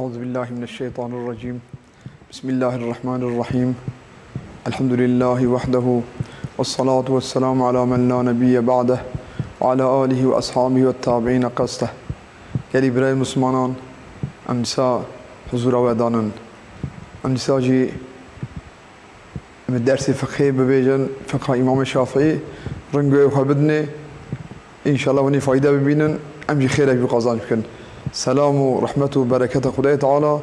أعوذ بالله من الشيطان الرجيم. بسم الله الرحمن الرحيم. الحمد لله وحده والصلاة والسلام على من لا نبي بعده وعلى آله وأصحابه والتابعين قصده. يلي برای مسلمانان امسا حضور ودانن امسا جي من درس فقهي ببيجن فقه إمام الشافعي رنجو خبدني إن شاء الله وني فايدة ببينن امجي خيرك بقازان بكن. سلام و رحمت و برکت خدای تعالی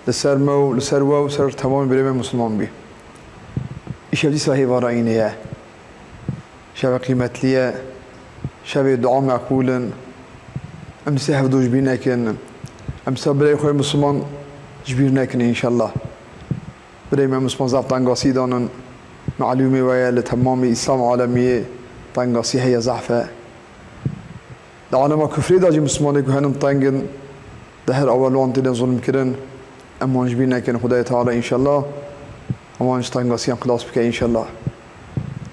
لسر ما و لسر و سر تمام برای مسلمان بی. شب دی صحیح وارینه، شب قیمتیه، شب دعا معقولن. امسی هفت دوش بی نکن، امسی برای خود مسلمان جبیر نکنه ان شاء الله. برای من مسلمان زفت تنگاسی دانن معلومه ویا لتمام اسلام عالمیه تنگاسی هی ضعفه. در عالم کفری داشتی مسلمانی که هنوز تنگن ده هر اولوان تینا ظلم کردن اما نجبیر نکن خدای تعالی ان شاء الله اما نش تنگاسی هم خلاص بکن ان شاء الله.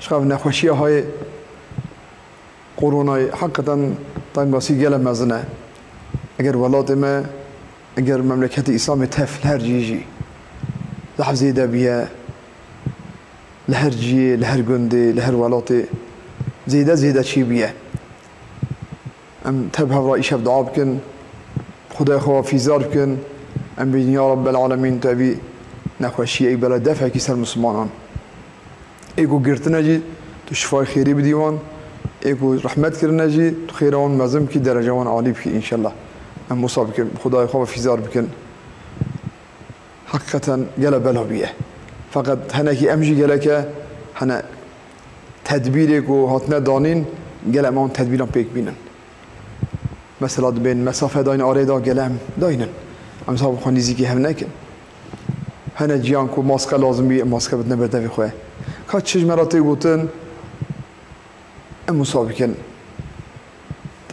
شقاف نخوشی های قرونای حقیقتا تنگاسی گله مزنه. اگر ولات ما اگر مملکت اسلام تفل هر جیجی لحظه زیده بیه لهر جیه لهر گنده لهر ولات زیده چی بیه. ام تبها رئيس دعاء بكن خدای خوا فيزار بكن ام بين يا رب العالمين تبي نخوشي اي بلا دفع كسر مسلمان ايكو قرتنا جي تو شفاء خيري بديوان ايكو رحمت كرنا جي تو خيران مزم كي درجة وان عالي بكي ان شاء الله ام مصاب بكن خدای خوا فيزار بكن حقيقة جلا بلا بيه فقط هناكي امجي جلك هنا تدبيرك وهاتنا دانين جلا ما تدبيران بيك بينن مثلا بين مسافة داين آريدا جلهم داينن امسا بخونيزي كي هم نكن هنا جيان كو ماسكا لازم بي ماسكا بدنا برده في خواه كات چج مراتي بوتن مسابقين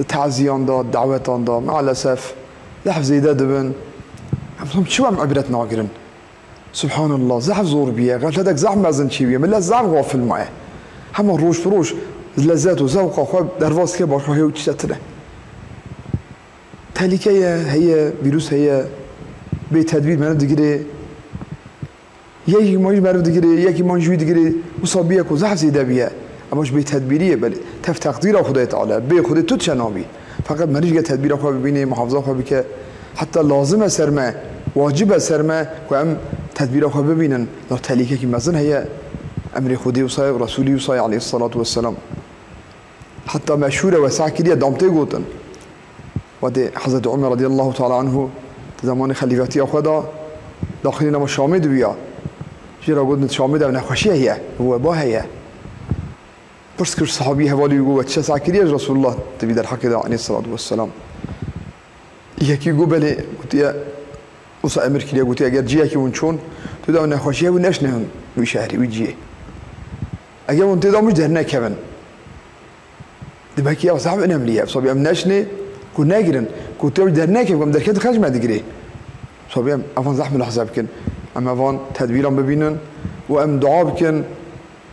تعزيان دا دعوتان دا مع الأسف لحف زيدا دبن امسا شو هم عبرت ناقرن سبحان الله زحف زور بيه قالت لدك زحف مازن چي بيه من لا زحف غافل معه هما روش بروش لذات و ذوق خواه درواز كي باش خواه وچي تتره تهلكه هي فيروس هي بتدبير منو دقيقة يجي ماش منو دقيقة يجي ماش جوي دقيقة مصابيه كوزح زيادة بيه أماش بتدبيرية بل تف تقدير خدای تعالی به خود تو تشنابي فقط منيش قد تدبير خو ببيني محافظة خو بك حتى لازم سرما واجب سرما وأم تدبير خو ببينن لو تهلكه كي مزن هي أمر خدي وصاي ورسولي وصاي عليه الصلاة والسلام حتى مشهورة وساكرية دامتي قوتن ودي حضرت عمر رضي الله تعالى عنه زمان خليفتي أخدا داخلين ما شامد بيا جرا قلنا شامد أنا خوشية هي هو با هي بس كر صحابي هوالي يقول وتش ساكرية رسول الله تبي در حق عليه الصلاة والسلام يحكي قبله قلت يا وصا أمر كليه قلت يا أجر جيه كي ونشون تدا أنا خوشية ونش نهن وشهري وجيه أجر ونتدا مش درنا كمان دبكي يا صاحب أنا مليه صبي أمنشني كون ناجرن كنت درناك وقام دركت خرج ما دقري صبيام أفان زحمة لحظة بكن أما أفان تدبيرا ببينن وأم دعاء بكن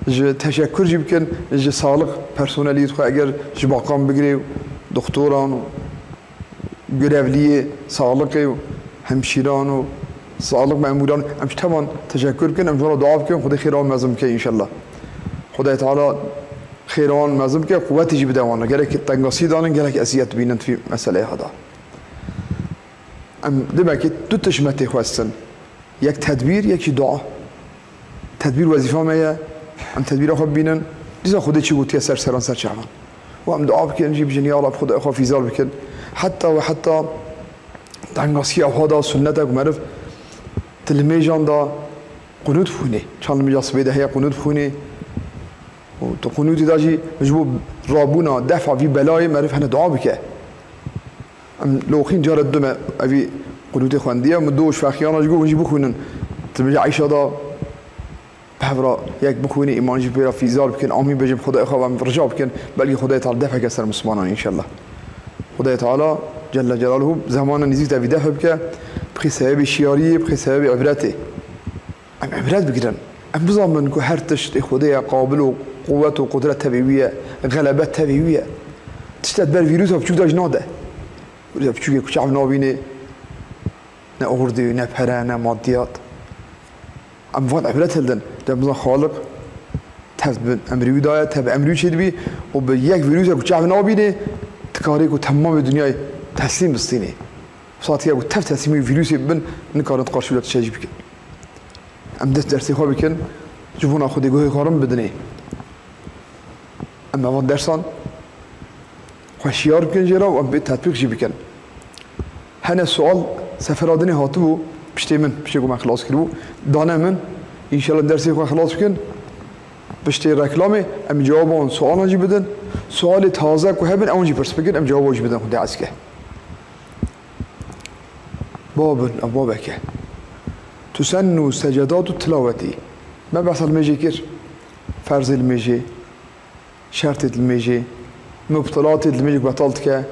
ج تشكر جبكن ج صالح personalitet خو اگر ج باقام بگیری دکتران و گرفلی صالح و همشیران و صالح مأموران امش طبعا تشکر کن امش دعا بکن خدا خیران مزم که ان شاء الله خدا تعالی خيران مازم که قوتی جی بدوانه گرک تنگاسی دانن گرک اسیت بینن فی مسئله هذا ام دمك دو تشمته خواستن یک تدبیر یکی دعا تدبیر وظیفه میه ام تدبیر خود بینن دیزا خودی چی گوتی سر سران سر چهمان و ام دعا بکن جیب جنیا الله خدا اخوا فیزار بکن حتی تنگاسی هذا سنت کو معرف تلمیجان دا قنوت فونی چند میجاس بیده هی قنوت فونی و تو قنوتی داشی مجبور رابونا دفع في بلاي معرف هنا دعاء بك ام لوخين جارت دم ابي قنوتي خوانديه مدوش فخيانا جو مجبور بخونن تبي عيشه دا بهبرا يك بخوني ايمان جبرا في زار بكن امين بجم خدای خو ام رجاء بكن بلكي خدای تعالی دفع كسر مسلمانان ان شاء الله خدای تعالی جل جلاله زمان نزيك تبي دفع بك بحساب شياري بحساب عبرته ام عبرت بكرن ام بزمن كو هرتش خدای قابل قوة وقدرة تبعية غلبات تبعية تشتت بر فيروس بچوك داج ناده فيروس بچوك كشعب نابينه نه أوردي نه بحرة نه ماديات أم فات عبرت هلدن دم خالق تهب أمري وداية تهب أمري شيء بي وبيجيك فيروس أو شعب نابينه تكاريك وتمام الدنيا تسليم بالصيني صاتي أو تفت تسليم فيروس يبن نكارن تقارش ولا تشجع بك أم درس خواب بكن شوفونا خدي جوه كارم بدني أما ما درسان خشيار بكن جرا وأم بتطبيق جي بكن هنا السؤال سفرادني هاتبو بشتي من بشتي قوم خلاص كلو دانا من إن شاء الله درسي خواه خلاص بكن بشتي ركلامي أم جوابون سؤال نجي بدن سؤال تازه كهبن أونجي برس بكن أم جواب وجي بدن خدي عسكه باب أبوابك تسن سجدات التلاوة ما بحث الميجي فرض الميجي شرط الميجي مبطلات الميجي بطلتك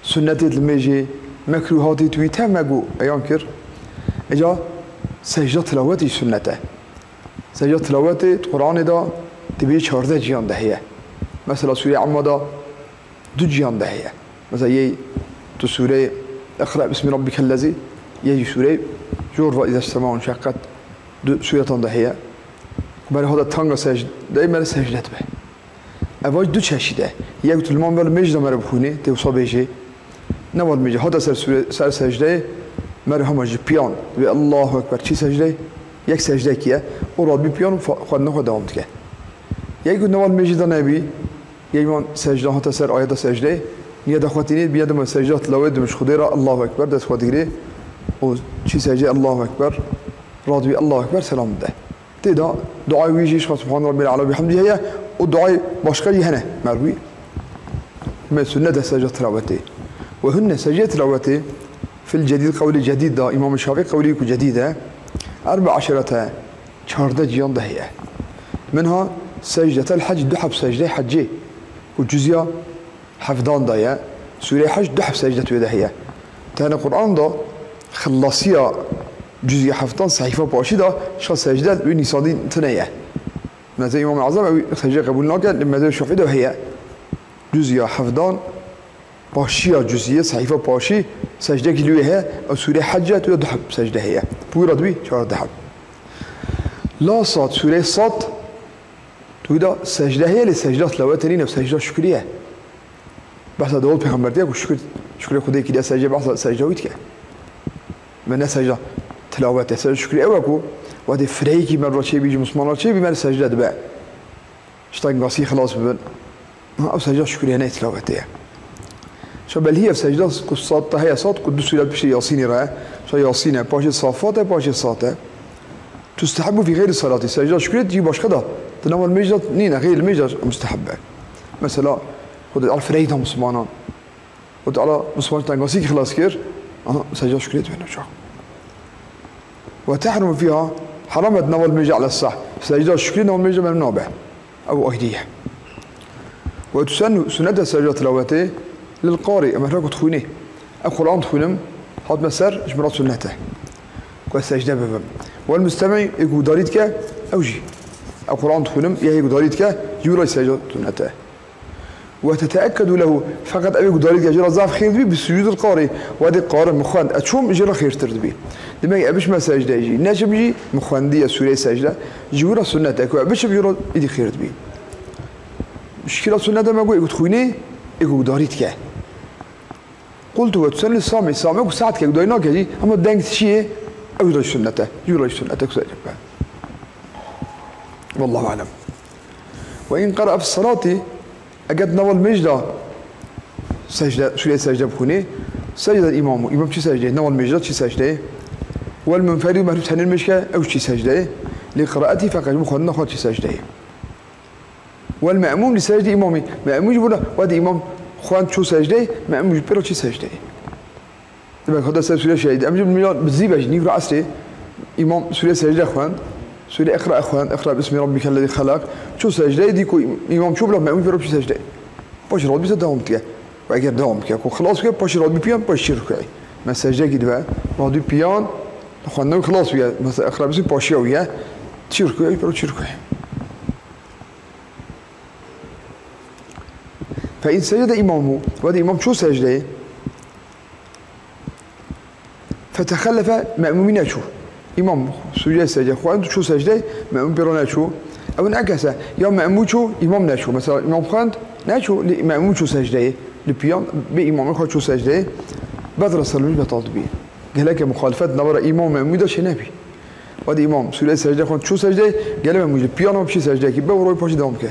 سنة الميجي مكروهات تويتا مجو أيام كر إجا سجدة تلاوة سنته سجدة تلاوة القرآن دا تبي 14 جيان ده هي مثلا سورة عمدا 2 جيان ده هي مثلا يي تو سورة اقرأ باسم ربك الذي يجي سورة جور وإذا السماء انشقت سورة ده هي برای هذا تانغ سجد دائما سجدت به اواج دو چشیده یک تو المان ول مجد مر بخونه تو صبیجه نوال مجد هذا سر سجده مر هم مجد پیان و الله اکبر چی سجده یک سجده کیه و راد بی پیان خود نخود دوام که یک نوال مجد نبی یک من سجده هذا سر آیات سجده نیه دخواتینی بیاد من سجده تلاوت مش خدای را الله اکبر دست خودگیری و چی سجده الله اکبر راد بی الله اکبر سلام ده تدا دعاء ويجيش سبحان ربي العلى بحمده هي ودعاء باشقري هنا مروي من سنة سجدة تلاوته وهن سجدة تلاوته في الجديد قولي جديد دا إمام الشافعي قولي جديدة 14 شهردة جيان ده هي منها سجدة الحج دحب سجدة حجي وجزية حفظان دا سورة حج دحب سجدة ده هي تاني القرآن دا خلاصية جزء حفتان صحيفة باشيدة شخص سجدة لوني صادين تنية مثل الإمام العظيم أو سجدة قبول ناكد لما ذا الشافعي ده هي جزء حفظان باشية جزء صحيفة باشي سجدة كلوية أو سورة حجة تودا دحب سجدة هي بورد بي شهر دحب لا صاد سورة صاد تودا سجدة هي لسجدة تلاوتنين أو سجدة شكرية بحث دول بيغمبر ديك وشكر خدي كده سجدة بحث سجدة ويتك من سجدة تلاوته سجدة شكري أوكو وهذا فريقي من رشيء بيجي مسلمان رشيء بمن سجدة دبا اشتاق قاسي خلاص ببن أو سجدة شكري هنا تلاوته شبل هي في سجدة قصات هي صوت قدس ولا بشي ياسين رأى شو ياسين باش صافات باش صاته تستحب في غير الصلاة سجدة شكري تجي باش كذا تناول المجد نينا غير المجد مستحبة مثلا خد على فريقهم مسلمان خد على مسلمان تنقاسي خلاص كير سجدة شكري تبين شو وتحرم فيها حرام تناول الميجة على الصح سجدة الشكر ناول الميجة ممنوع به أو أهدية وتسن سنة سجدة تلاوته للقارئ أما هناك تخوينه القرآن تخوينم هاد مسار إجمرات سنته والسجدة بفم والمستمع يقول داريتك أوجي القرآن تخوينم يقول داريتك يورا سجدة سنته وتتأكد له فقط أبي قدرت يجرى ضعف خير بي بالسجود القارئ وهذا القارئ مخوان أتشوم يجرى خير ترد دماغي أبيش ما سجدة يجي ناجم يجي مخواندية سورة سجدة جورا سنتك وأبيش بيجرى يدي خير بي مشكلة سنة ما يقول خويني يقول داريت كه قلت وتسن الصامي صامي وساعد كه داينا كه أما دنك شيء أو يدري سنته يدري سنتك سجدة والله أعلم وإن قرأ في الصلاة أجد نوال مجدة سجدة سورة سجدة بخوني سجدة الإمام شو سجدة نوال مجدة شو سجدة والمنفرد معروف عن المشكة أو شو سجدة لقراءتي فقط مخنا خد شو سجدة والمأموم لسجدة إمامي مأموم يقول وادي إمام خوان شو سجدة مأموم يبرر شو سجدة لما هذا سورة شهيد أمجد المليون بتزيبش نيجي عصري إمام سورة سجدة خوان سورة اقرأ أخوان اقرأ باسم ربك الذي خلق شو سجدة ديكو إمام شو بلا ما يقول شو سجدة باش راد بيسا دوام تيا وأجر دوام تيا خلاص كده باش راد بيان باش شركة ما سجدة كده بقى راد بيان أخواننا خلاص ويا مثلا اقرأ باسم باش ويا شركة يبرو شركة فإن سجد إمامه وهذا إمام شو سجدة فتخلف مأمومين شو إمام سجدة سجدة خوان شو سجدة مأموم بيرنا شو أو انعكس يا مأموم شو إمام نشو مثلا إمام خوان نشو مأموم شو سجدة لبيان بإمام خو شو سجدة بدر صلوي بتطبيق قال لك مخالفة نبرة إمام مأموم ده شنبي وادي إمام سجدة سجدة خوان شو سجدة قال مأموم بيان ما بشي سجدة كيبه وروي باش دام كه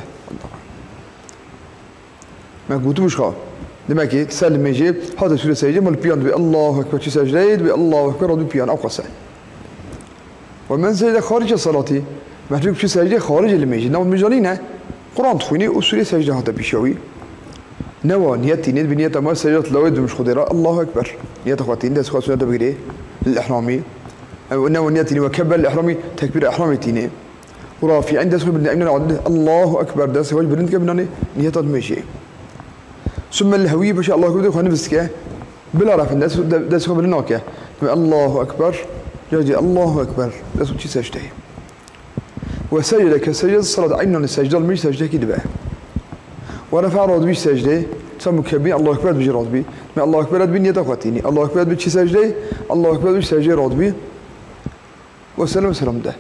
ما قلتو مش خا دماغي سلم يجي هذا سجدة سجدة مال بيان بي الله أكبر شو سجدة بي الله أكبر هذا بيان أو قصة ومن سجدة خارج الصلاة محتاج شو سجدة خارج المسجد نو مجانينه قرآن تخوني وسوري سجدة هذا بيشوي نوا نيتي نيت بنية ما سجدة لويد مش خضيرة الله أكبر نيت أخواتين ده سخاء سنة بقري الإحرامي نوا نيتي وكبر الإحرامي تكبير إحرامي تيني ورافي عند سخاء بدنا أمنا الله أكبر ده سخاء بدنا كبرنا نيت المشي ثم الهوية بشاء الله كده خاني بسكة بلا رافع الناس ده سخاء بدنا كه الله أكبر جاي الله أكبر ده سوتشي سجدة وسجد كسجد الصلاة عيننا السجدة مش سجدة كده بقى ورفع راد بيش سجدة سمو كبير الله أكبر بيجي راد بي ما الله أكبر بين يتقاتيني الله أكبر بيش سجدة الله أكبر بيش سجدة راد بي وسلم سلام ده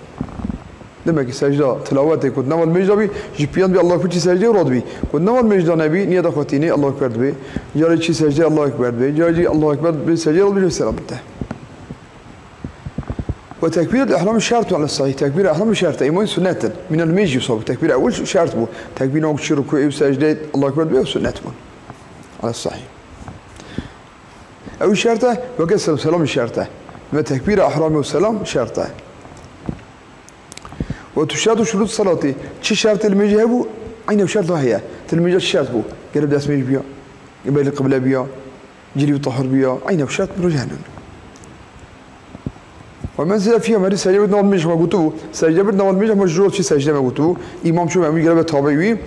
لما كي سجدة تلاوته كنت نوال مجدبي جبيان بي الله أكبر سجدة راد بي كنت نوال مجد نبي يتقاتيني الله أكبر بي جاري شي سجدة الله أكبر بي جاري الله أكبر بيش سجدة راد بي سلام ده وتكبير الإحرام شرط على الصحيح تكبير الإحرام شرط إيمان سنة من الميجي صوب تكبير أول شرط بو تكبير نوع شركوع وسجدة الله أكبر به وسنة بو على الصحيح أول شرطه وكسر السلام شرطه ما تكبير الإحرام والسلام شرطه وتشرط شروط صلاتي شي شرط الميجي هبو عينه شرطه هي الميجي الشرط بو قرب داس ميجي بيا قبل القبلة بيا جري وطهر بيا عينه شرط برجانون ومن سجد فيها مري سجدة بدنا والميج ما قلتوه سجدة بدنا والميج مجرد شيء سجدة ما قلتوه إمام شو عمي قلبه تابعي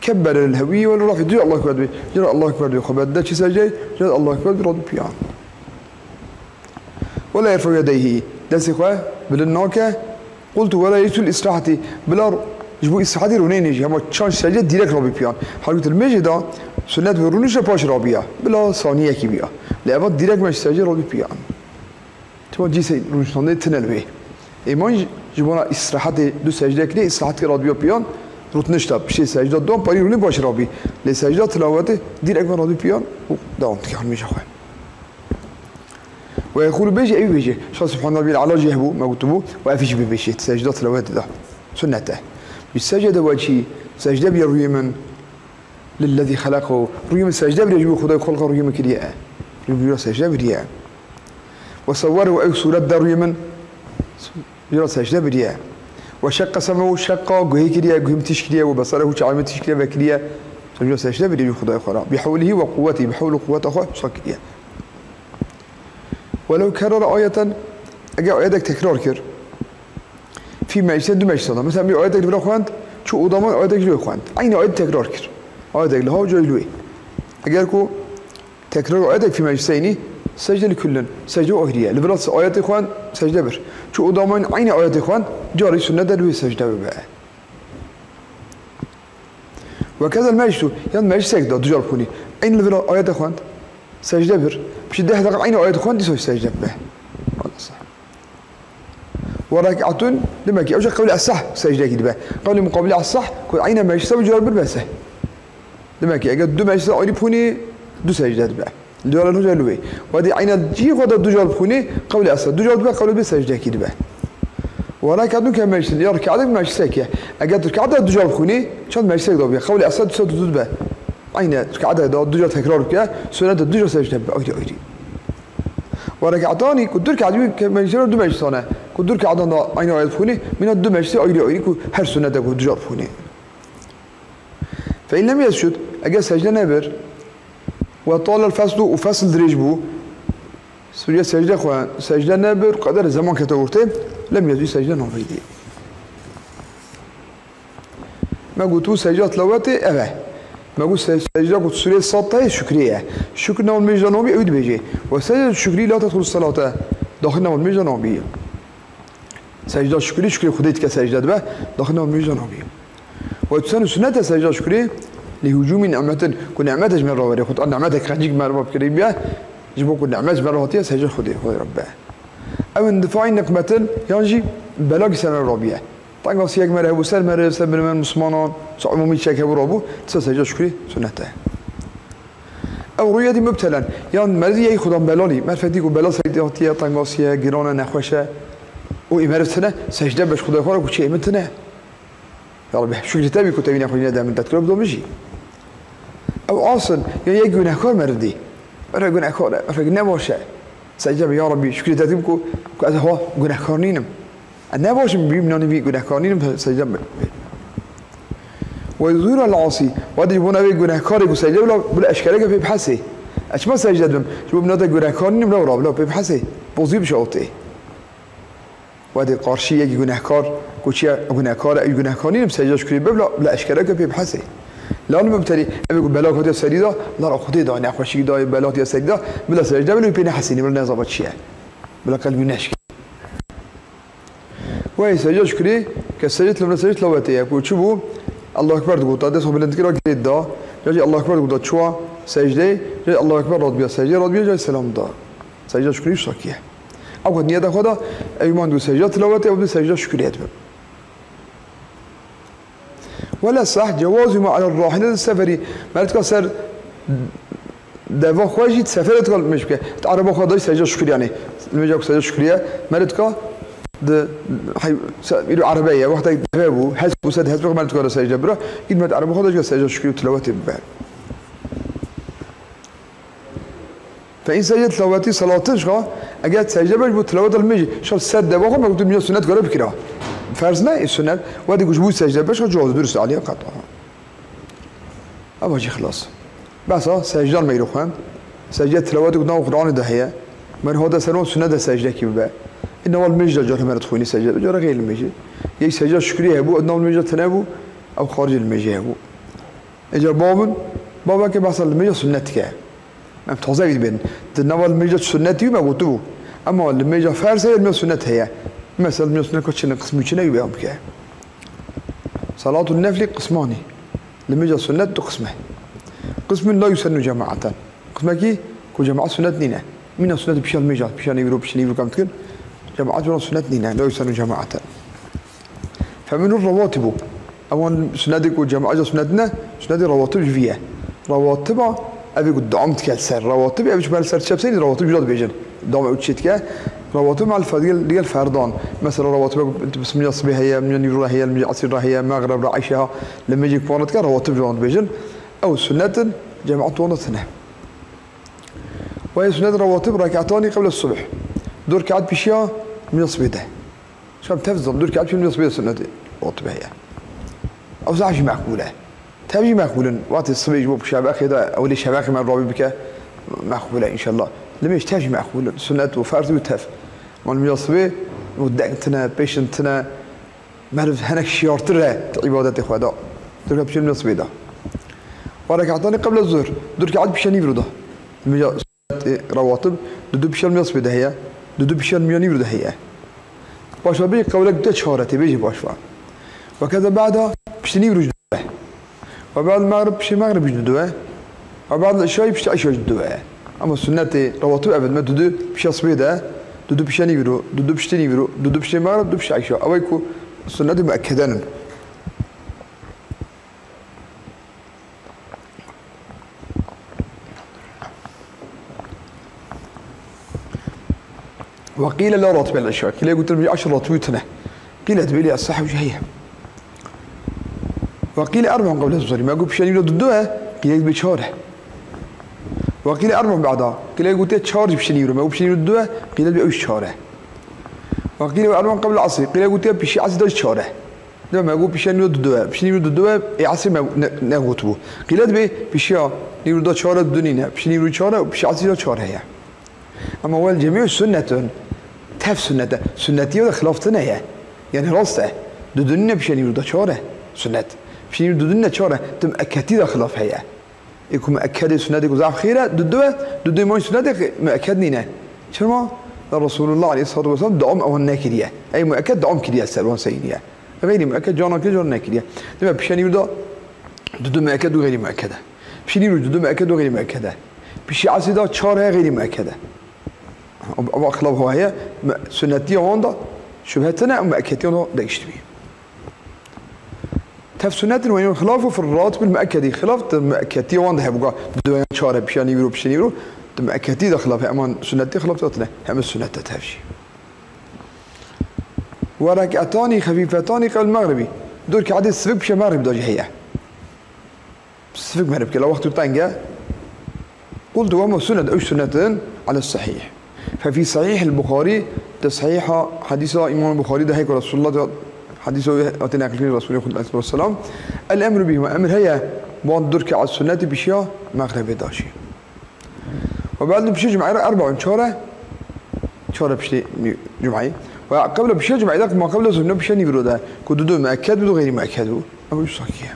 كبر الهوي ولا رافع جل الله أكبر به جل الله أكبر به خبر ده شيء سجدة جل الله أكبر براد بيان ولا يرفع يديه ده سخاء بالناكة قلت ولا يجوز الاستراحة بلا يجبو استراحة رونين يجي هم تشانش سجدة ديرك رابي بيان حركة الميج ده سنة ورونيش باش رابيا بلا ثانية كي بيا لأبد ديرك مش سجدة رابي بيان تو جيسي روشنده تنلوي ایمان جوانا استراحت دو سجده کلی استراحت کرد بیا پیان روت نشتا بشه سجده دوم پاری رونی باش رابی لی سجده تلاوته دیر اکبر رابی پیان و دوام تکیان میشه خواه و يقول بيجي أي بيجي شو سبحان الله على جهبو ما قلتبو وأفيش بيجي سجدة تلاوته ده سنته بالسجدة وجهي سجدة بيروي من للذي خلقه روي من سجدة بيجي خدای خلقه روي من كريئة روي سجدة بريئة وصوره أي صورة دروي من يرى سجدة بريئة وشق سمعه شقا جهي كريئة جهم تشكرية وبصره شعيم تشكرية بكريئة يرى سجدة بريئة خدای خلقه بحوله وقوته بحول قوته أخوه صكرية ولو كرر آية أجا آياتك تكرار كر في مجلس دو مجلس مثلا بي آياتك اللي بخواند شو قدامه آياتك اللي بخواند عين آيات تكرار كر آياتك اللي هو جاي لوي أجا كو تكرار آياتك في مجلسيني سجدة لكلن سجدة أهرية لبلاس آيات إخوان سجدة بر شو قدامين عين آيات إخوان جاري سنة دلوي سجدة بقى وكذا المجلس يعني المجلس سجدة دجار كوني عين لبلا آيات إخوان سجدة بر مش ده هذا عين آيات إخوان دي سجدة بقى خلاص وركعتون لما كي أوجه قبل الصح سجدة كده بقى قبل مقابل الصح كل عين المجلس بجار بر بس لما كي أجد دو مجلس عيني بخوني دو سجدة بقى دوال نوجه لوي ودي عين جي خد الدجال بخوني قبل أسد دجال بقى قبل بسجدة كده بقى وركعتون كم مجلس يركع عدد مجلس ساكية أجد ركع عدد الدجال بخوني شان مجلس ساك ده قبل أسد سد دود بقى عين ركع عدد الدجال تكرار كده سنة الدجال سجدة بقى أيدي وركعتاني كنت ركع عدد كم مجلس دو مجلس أنا كنت ركع عدد عين عدد بخوني من الدو مجلس أيدي هر سنة ده الدجال بخوني فإن لم يسجد أجد سجدة نبر وطال الفصل وفصل دريجبو سوريا سجدة خوان سجدة نبر قدر الزمان كتورته لم يجوز سجدة نوفيدي ما قلتو سجدة تلاوته أبا ما قلت سجدة قلت سوريا الصلاة شكرية شكر نوم المجد نوبي أود بيجي وسجدة الشكري لا تدخل الصلاة داخل نوم المجد نوبي سجدة شكري شكري خديت كسجدة با داخل نوم المجد نوبي وتسنة سنة سجدة شكري لهجوم نعمة كن نعمتك من رواري خد أن نعمتك خنجيك ما رباب كريم بيا جبوك النعمة مراتية سجل خدي ربه أو اندفاعي نقمة ينجي بلاغ سنة الرابعة طبعا سياق مره وسل مره سل من المسلمان صعب مميت شيء كبرابو تسجل شكري سنته أو رؤية مبتلا يعني مرضي أي خدام بلالي ما فديك وبلا سيداتية طبعا سياق جيرانه نخوشه وإمارتنا سجدة باش خدا خارج وشيء متنا يا رب شكري تبي كتبين أخوينا دائما تذكر بدو مجي أو أصل يعني يجون أخار مردي رجعون أخار رجعنا نباشة سجدة يا ربي شكري تبيكو كذا هو جون أخارنينم أنا باش بيمنا نبي جون أخارنينم سجدة ويظهر العاصي وهذا يبون أبي جون أخارج وسجدة بلا أشكالك في بحثه أش ما سجدة بهم شو بنادا جون أخارنينم لا ورا في بحثه بوزيب شاطئ وهذا قارشي يجي جناهكار كوشيا جناهكار أي جناهكارين مسجل شكري بلا أشكالك بيبحثه لا نمبتلي أبي يقول بلاغ هذا السيدة لا أخذي ده أنا أخشي ده بلاغ هذا السيدة بلا سجدة بلا يبين حسيني بلا نزابط شيء بلا قلبي نشك وهي سجل شكري كسجدت لما سجدت لواتي يقول شوفوا الله أكبر تقول هذا صوب الانتقال كده ده جاي الله أكبر تقول شو سجدة جاي الله أكبر رد بيا سجدة رد بيا جاي سلام ده سجل شكري شاكيه أو قد نيادة خدا أيمان دو سجدة تلاوته أو دو سجدة شكريات ولا صح جواز ما على الراحلة السفري ما تكسر دفع خواجي سفرة تقول مش بك تعرف خدا سجدة شكري يعني لما جاك سجدة شكرية ما تكا د يلو عربية وقت دفعه حسب وسد حسب ما تكا سجدة برا إذا ما تعرف خدا سجدة شكري تلاوته ببال فإن سجدت تلاوتي صلاتش أجد سجدة بس بتلاوت المجي شو سد واقع ما قلت مية سنة قرب كده فرزنا السنة وادي جوز سجدة بس جواز درس عليها قطعة أبغى خلاص بس سجدة ما يروحون سجدة تلاوت قدام القرآن ده هي من هذا سنة سنة ده سجدة كيف بقى إنه المجد جاره ما تدخلني سجدة جاره غير المجي يي سجدة شكرية أبو قدام المجد تنابو أو خارج المجي أبو إجا بابا كبحصل المجد سنتك ما بتوزعي بين تناول المجد سنتي وما قلتوه أما المجد فارسة المجد سنة هي مثلا المجد سنة كتشنا قسم كتشنا يبيعهم كه صلاة النفل قسماني المجد سنة قسمه قسم لا يسن جماعة قسمه كي كجماعة سنة نينا من سنة بشان المجد بشان يبرو كم تكن جماعة من سنة نينا لا يسن جماعة فمن الرواتب أول سنة كجماعة سنتنا سنة رواتب فيها رواتب أبي قد دعمت كالسر رواتب أبي شمال سر شبسين رواتب جاد بيجن دعم أوتشيت كه رواتب مع الفضيل ديال فردان مثلا رواتب أنت بسم الله الصبح هي من يورا هي من عصير هي مغرب رعيشها لما يجيك فانت كه رواتب جاد بيجن أو سنة جماعة ونصنا وهي سنة رواتب ركعتان قبل الصبح دور كعد بشيا من الصبح ده شو بتفضل دور كعد من الصبح سنة رواتب هي أو زعج معقولة تبي مقبولا وقت الصبح يجيبوا شباك كذا أو لي شباك مع الرابي بك مقبولة إن شاء الله لما يحتاج مقبول سنة وفرض وتف من الصبح ودقتنا بيشنتنا ما نعرف هناك شيار ترى عبادة إخوة دور بشيل من الصبح ده وركعتان قبل الظهر دور كعد بشان يبرده من رواتب دو بشان من الصبح ده هي دو بشان من يبرده هي باش بيجي قولك ده شهرتي بيجي باشوا وكذا بعدها بشان يبرده وبعد المغرب بشي مغرب يجدوها وبعد العشاء بشي عشاء يجدوها أما السنة رواتب أبد ما دودو بشي صبيدة دودو بشي نيبرو دودو بشي نيبرو دودو بشي مغرب دودو بشي عشاء أو يكون السنة مؤكدان وقيل لا راتب العشاء قيل قلت لهم 10 راتبتنا قيل تبيلي الصحة وجهية وقيل 4 قبل الظهر ما قلت بشان يبدو ضدها قيل بشهره وقيل 4 بعدها قيل قلت تشارج بشان يبدو ما قلت بشان يبدو ضدها قيل بأوش شهره وقيل 4 قبل العصر قيل قلت بشي عصر ده شهره ده ما قلت بشان يبدو ضدها بشان يبدو ضدها عصر ما نقطبه قيل بشيا يبدو شهره الدنيا بشان يبدو شهره وبشي عصر ده شهره هي أما هو الجميع سنة تف سنتي ولا خلافتنا هي يعني راسته الدنيا بشان يبدو شهره سنة بشان يبدو الدنيا شهره تم أكيد خلاف هي يكون مؤكد سنتك وزعف خيره ضد ما سنتك مؤكد نينا شنو الرسول الله عليه الصلاه والسلام دعم او الناكريه اي مؤكد دعم كريه سلوان سيديه غير مؤكد جانا كجار ناكريه لما بشان يبدا ضد مؤكد وغير مؤكده بشان يبدا ضد مؤكد وغير مؤكده بشي عسيدة تشارها غير مؤكدة أو أخلافها هي سنتية واندا شبهتنا أو مؤكدتنا دا يشتبه تف سنة وين خلافه في الراتب المؤكدة خلاف المؤكدة واندا هيبقى بدون تشارها بشان يبرو بشان يبرو المؤكدة دا خلافها أمان سنتي خلافتنا هم السنة تهفشي وركعتان خفيفتان قبل المغربي دول كعادة السفك بشي مغرب دا جهية السفك مغرب كلا وقت تنجا قلت وما سنة أو سنتين على الصحيح ففي صحيح البخاري تصحيح حديث إمام البخاري ده هيك رسول الله حديثه أتينا كثير رسول الله عليه الصلاة والسلام الأمر بهما أمر هي بعض درك على السنة بشيء مغرب داشي وبعد بشي جمعة 4 شهر بشي جمعة وقبل بشي جمعة ذاك ما قبل سنة بشي نبرو ده كدودو مؤكد بدو غير مؤكد أو يصحيح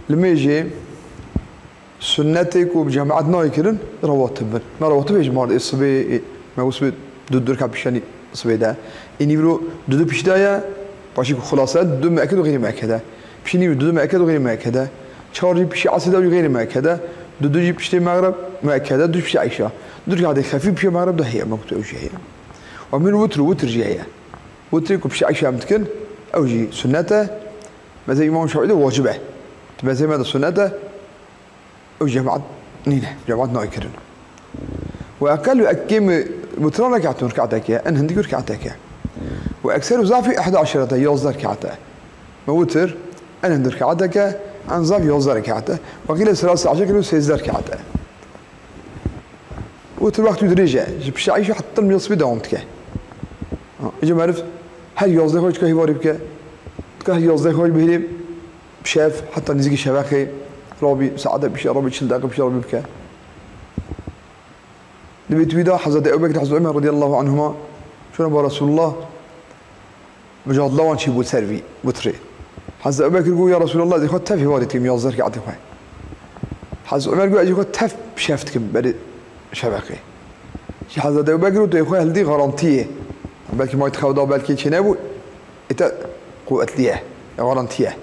لما يجي سنتك وبجماعة نايكرن رواتب ما رواتب يا جماعة الصبي ما هو صبي دود ركب بشاني الصبي ده إني برو دود بشدايا باشي خلاصات دود مأكد وغير مأكدة بشيني دود مأكد وغير مأكدة شاري بشي عصيدة وغير مأكدة دود جي بشتي مغرب مأكدة دود بشي عيشة دود قاعد خفيف بشي مغرب ده هي مكتوب أو شيء ومن وتر جاية وترك بشي عيشة متكن أو جي سنته ما زي إمام الشافعي واجبه ما زي ما سنته أو جماعة نينا جماعة نايكرن وأقل أكيم متران ركعتك أن هندي ركعتك وأكثر زافي 11 يوزر ركعته موتر أن هندي ركعتك عن زافي يوزر ركعته وقيل 13 كيلو 6 ركعته وتر وقت يدرجه جبش عايش حتى الميصبي داومتك إجا معرف هل يوزر خوش كهيواري بك كهيوزر خوش بهلي بشاف حتى نزيق شباكي رابي سعادة بشي رابي تشل دقيقة بشي رابي بكا نبيت ويدا حضرت أبو بكر حضرت عمر رضي الله عنهما شو نبى رسول الله مجاد الله وان شي بود سرفي بطري حضرت أبو بكر يقول يا رسول الله زي خد تف هوادي ميازر كعدي خوي حضرت عمر يقول أجي خد تف بشافتك بدي شبكة شي حضرت أبو بكر وتو خوي هل دي غرانتيه بلكي ما يتخوضا بلكي شنابو إتا قوة ليه غرانتيه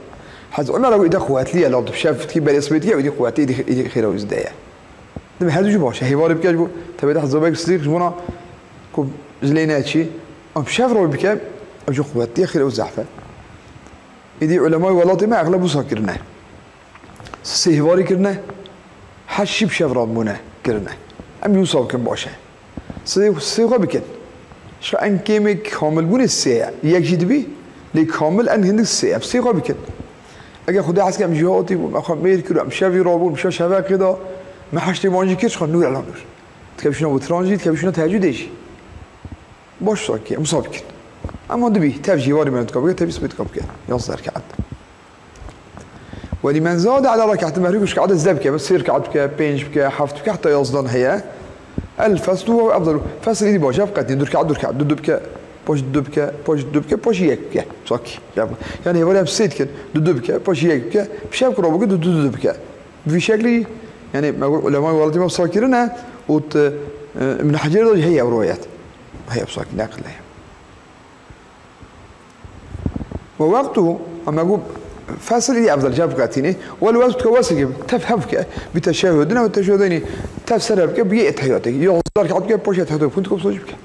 حضرت عمر يقول إذا قوات ليه لو شافت كي بالي اسمتي ودي قواتي دي خير وزدايا دم هذا جو باش هيواري بكاش بو تبي حضرت أبو بكر صديق جبنا كوب جلينات شي أم شاف روي بكاب أجو قواتي خير وزحفة إدي علماء ولاتي ما أغلبو ساكرنا سيهواري كرنا حشي بشاف رامونا كرنا أم يوصل كم باشه سيغا بكن شو أن كيمي كامل بون السيا يجد بي لكامل أن هندك السيا بسيغا بكن اگه خدا عسكر ام جهاتی بود ما خواهم میر کرد ام شوی رابون مشه شبه کدا ما حشتی مانجی کش خواهم نور الان نور تکبیشنا وترانجی تکبیشنا تهجدش باش ساکی مسابقه اما دبی تفجی واری من تکابه تبیس بیت کابه یازده رکعت ولمن زاد على ركعة المغرب وش قعد الزب بس سير قعد بك بينج بك حفت بك حتى يصدن هي الفصل هو افضل فصل اللي باجا بقى دور قعد دود بك باش دبكه باش يكبكه صاكي يعني ولا بسيت كده دبكه باش يكبكه بشاك روبك دبكه في شكل يعني علماء والدي ما صاكرنا وت من حجر هي روايات هي بصاك ناقل لها ووقته اما اقول فاصل اللي افضل جابكاتيني والوقت كواسك تفهمك بتشهدنا والتشهدين تفسرك بقيت تحياتك يوزر كعبك باش تحياتك كنت صوجبك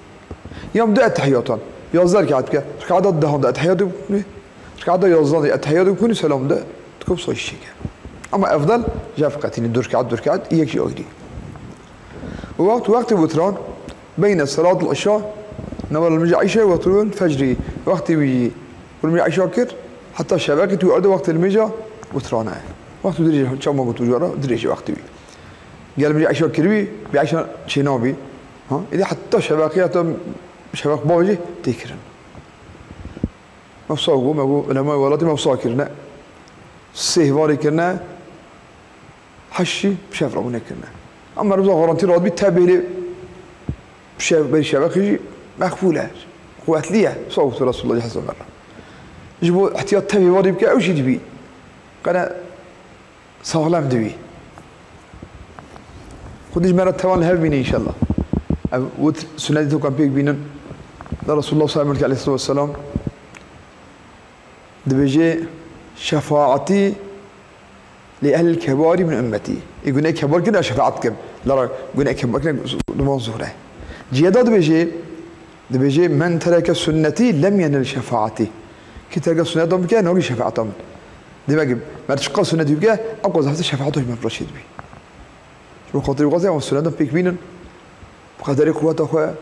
يوم ده التحياتان يوزر كعبك ركعات الدهان ده التحيات ركعات يوزر التحيات يكون سلام ده تكون صوي الشيء اما افضل جابكاتيني دركعات يك شيء اخري وقت الوتران بين صلاه العشاء نور المجا عشاء وطول الفجر وقت بيجي والمجا عشاء كر حتى الشبكة يقعد وقت المجا وترانا وقت دريجة كم وقت وجرا دريجة وقت بي قال المجا عشاء كربي بعشاء شنابي ها إذا حتى شبكة شبك باجي تكرن مفصاقو ما هو لما ولاتي مفصاقرنا سهواري كرنا حشي بشاف ربنا كرنا أما ربنا غرانتي راد بيتابع بشاف بالشبكة مقبولة قوات ليه صوت رسول الله حسن الله يجبو احتياط تبي وادي بك أو شيء تبي قنا صالم تبي خديش مرة توان هبيني إن شاء الله وت سنته كان بيك بينن رسول الله صلى الله عليه وسلم دبيجي شفاعتي لأهل الكبار من أمتي يقول كبار كنا شفاعتكم لا يقول كبار كنا نماز ظهره جيدا دبيجي من ترك سنتي لم ينل شفاعتي كي ترك سنتهم بكا نوغي شفاعتهم دماغي ما تشقى سنتي بكا أبقى زفت شفاعته من رشيد بي شو خاطري وقاسي أما سنتهم بيك بينن بقدر قوات أخوة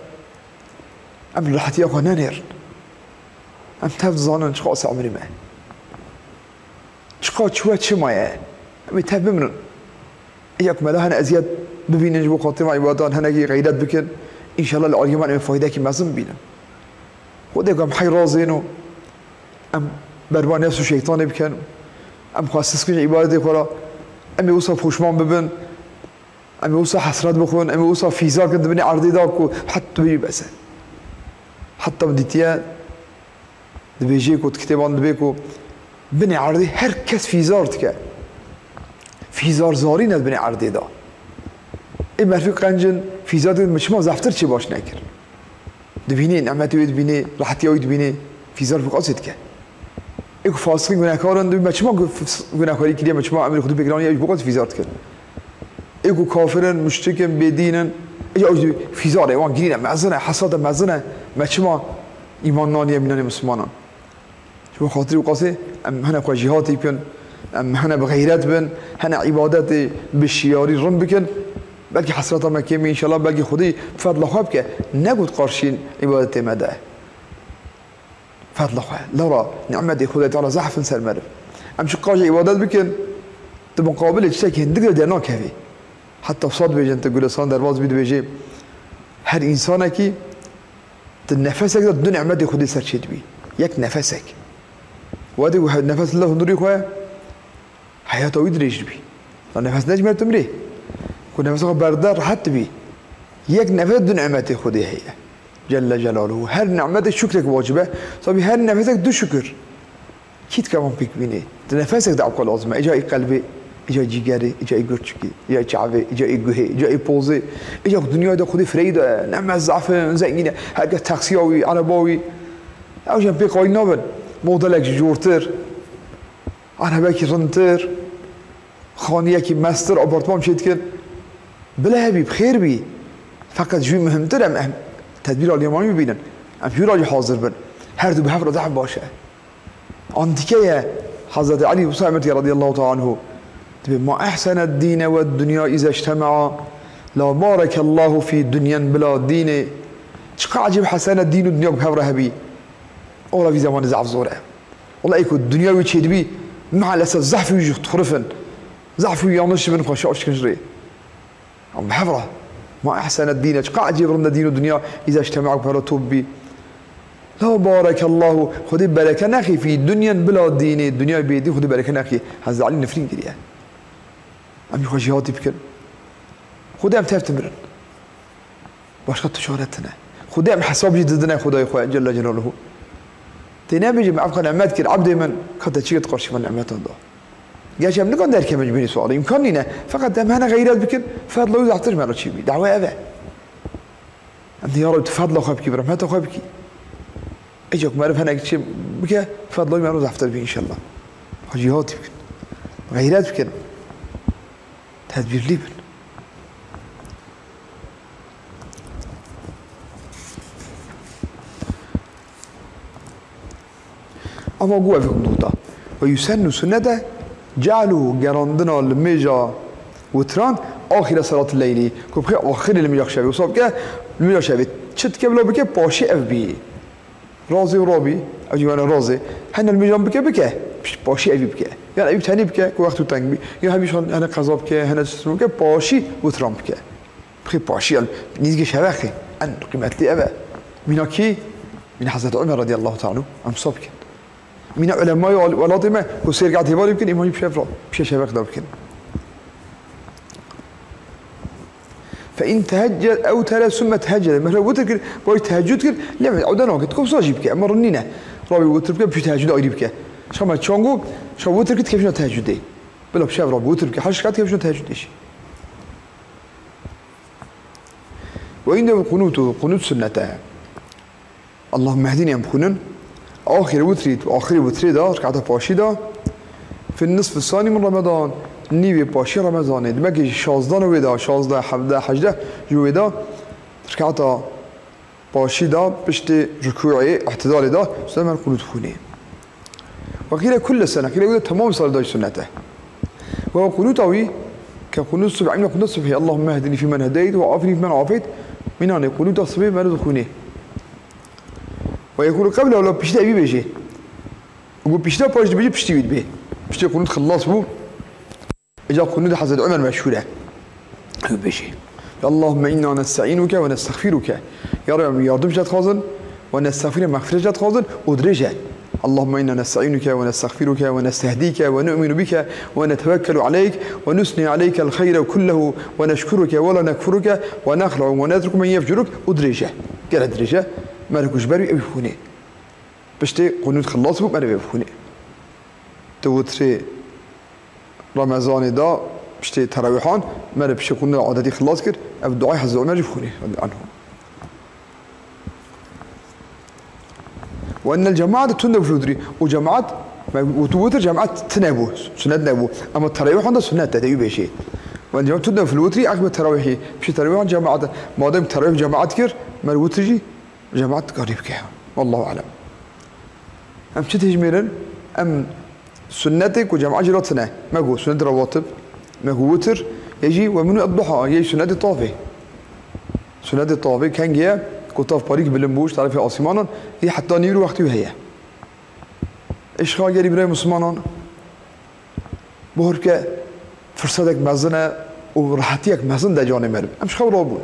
أم راحتي أخوة نانير أم تفت ظانا شقا سعمري ما شقا شوات شمايا أم يتفت بمن إياك ملا هنا أزياد ببينن جو خاطري مع عبادان هنا غيرات بكن إن شاء الله العليمان من فايدة ما زم بينا وديك أم حي رازينو أم بربان نفس الشيطان بكن أم خاصس كن عبادة خورا أم يوصل خوشمان ببن أم يوصل حسرات بخون أم يوصل فيزار كنت بني عرضي داكو حتى بيجي بأسا حتى بديتيا دبيجيكو تكتبان دبيكو بني عرضي هر كس فيزار تكا فيزار زارين بني عرضي دا این مرفیق قنجن فیزاد مشما زفتر چی باش نکر دبینی نعمتی وید بینی راحتی وید بینی فیزار فوق آسید که ایک فاسقین گناهکارن دبی مشما گناهکاری کردی مشما امیر خودی بگرانی ایش بقول فیزار کرد ایکو کافرن مشتکن بدینن ایش فیزاره وان گیرن مزنه حساد مزنه مشما ایمان نانی امینان مسلمانان شو خاطری وقاسه ام هنا کو جهاتی کن ام هنا بغیرت بن هنا عبادت بشیاری رم بکن بلکه حسرت ما کمی ان شاء الله بلکه خودی فضل خواب که نگود قارشین عبادت مده فضل خواه لورا نعمت خدای تعالی زحف سر مرف امش قاش عبادت بکن تو مقابل چیزی که دیگر در ناکوی حتی صاد بیجن تو گلستان درواز بید بیجی هر انسان کی تو نفسک دو نعمت خودی سر چید بی یک نفسک وادی و نفس الله نوری خواه حیات وید ریش بی نفس نجمر تمری كنا نفسه بردار حتى بي يك نفس دو نعمته خدي هي جل جلاله هر نعمته شكرك واجبه صبي هر نفسك دو شكر كيت كمان بيك بيني تنفسك دعوة لازمه اجا قلبي اجا جيگري اجا گرچكي اجا چاوي اجا گوهي اجا بوزي اجا دنيا ده خدي فريده نعمه ضعف زينه هاجا تاكسياوي عرباوي او جنب بي قاي نوبل مودلك جورتر عرباكي رنتر خانيكي ماستر ابارتمان شيتكن بلا هبي بخير بي فقط جوي مهمتر ام تدبير اليماني ببينن ام يراجع حاضر بن هر دو بحفر ضعف باشه انتكيه حضرت علي وسامتي رضي الله تعالى عنه ما احسن الدين والدنيا اذا اجتمعا لا بارك الله في دنيا بلا دين شقا عجب حسن الدين والدنيا بحفر هبي اولا في زمان زعف زوره والله ايكو الدنيا ويتشيد بي مع الاسف زعف يجي تخرفن زعف يانش من خشاش كنجري عم بحفره ما احسن الدين قاعد يبرنا دين الدنيا اذا اجتمعوا بهرتوب بي لا بارك الله خذي بالك ناخي في دنيا بلا دين الدنيا بيدي خذي بالك ناخي هذا علي نفرين كده عم يخرج جهاتي بكل خذي ام تفتمر باش خدت شهرتنا خذي ام حساب جددنا خداي اخويا جل جلاله تنام يجي مع افقا نعمات كل عبد من خدت شيء تقرش من نعمات الله جاش من نقدر درك مجبني سؤال يمكننا فقط ام هنا غيرات بكل فضلوا يعطيش مرة شيء دعوة أبا أنت يا رب تفضلوا خبكي برم هاتوا خبكي اجاك معرف هنا شيء بك فضلوا ما نروح أفتر به إن شاء الله جهاتي بكن غيرات بكن تدبير لي بن أما قوة فيكم نقطة ويسن سنة جعلوا جراندنا الميجا وتران آخر صلاة الليل كبخي آخر الميجا شبي وصاب كه الميجا شبي شت كبلا بكه باشي اف بي رازي ورابي أجي أنا رازي هن الميجا بكه باشي اف بي بكه يعني أبي تاني بكه كل وقت تاني بي يا هبيش أنا قذاب كه هنا جسمه كه باشي وتران بكه بخي باشي نيجي شباخي أن قيمة لي أبا من كي من حضرة عمر رضي الله تعالى عنه أم صاب كه من علماء ولادمه وسير قاعد يبالي يمكن إيماني بشافرا بشي شباك ده يمكن فإن تهجد أو تلا ثم تهجد مثلا وترك باي تهجد كر لا عودنا وقت كم صاجي بك أما رنينا رابي وترك بشي تهجد أيدي بك شو ما تشانجو شو وترك كيف شنو تهجد ده بلا بشاف رابي وترك حش قاعد كيف شنو تهجد إيش وإن القنوت سنته اللهم اهدني أم خنن آخر وتري ده ركعة باشي ده في النصف الثاني من رمضان نيوي باشي رمضان دمك 16 ودا 16 17 18 جودا ركعتا باشي دا بشتي ركوعي اعتدال دا سلام القنوت خوني وقيل كل سنة كيل تمام صلاة دا سنته وهو قنوت أوي كقنوت الصبح عمنا قنوت الصبح اللهم اهدني فيمن هديت وعافني فيمن عافيت من هنا قنوت الصبح ما ندخوني ويقول قبل ولا بشتي أبي بيجي وقول بشتي باش بيجي بشتي بيد به بشتي قنوت خلاص بو إجا قنوت حسد عمر مشهورة أبي بيجي اللهم إنا نستعينك ونستغفرك يا رب يردم جات خازن ونستغفر مغفرة جات خازن ودرجة اللهم إنا نستعينك ونستغفرك ونستهديك ونؤمن بك ونتوكل عليك ونثني عليك الخير كله ونشكرك ولا نكفرك ونخلع ونترك من يفجرك ودرجة قال درجة ما لكوش بري أبي فوني بشتي قنوت خلاص بو ما أبي فوني توتري رمضان دا بشتي تراويحان ما بشتي قنوت عادتي خلاص كر أبو دعاء حز عمر يفوني عنهم وأن الجماعة تندب في وجماعات وتوتر جماعات تنابو سنة نابو أما التراويح عندها سنة تتيجي بشيء وأن الجماعة تندب في الوتري أكبر تراويحي بشي تراويح جماعة ما دام تراويح جماعات كر ما الوتري جماعات قريب كها والله أعلم أم شو تجميلا أم سنتك وجماعة جرات سنة ما هو سنة رواتب ما هو وتر يجي ومن الضحى يجي سنة الطافي سنة الطافي كان جاء كنت في باريك بالمبوش تعرفي عاصمانا هي حتى نيرو وقتي وهي ايش خاجري براي مسلمانان بهرك فرصتك مزنه وراحتيك مزن ده جاني مرب امش خبر رابون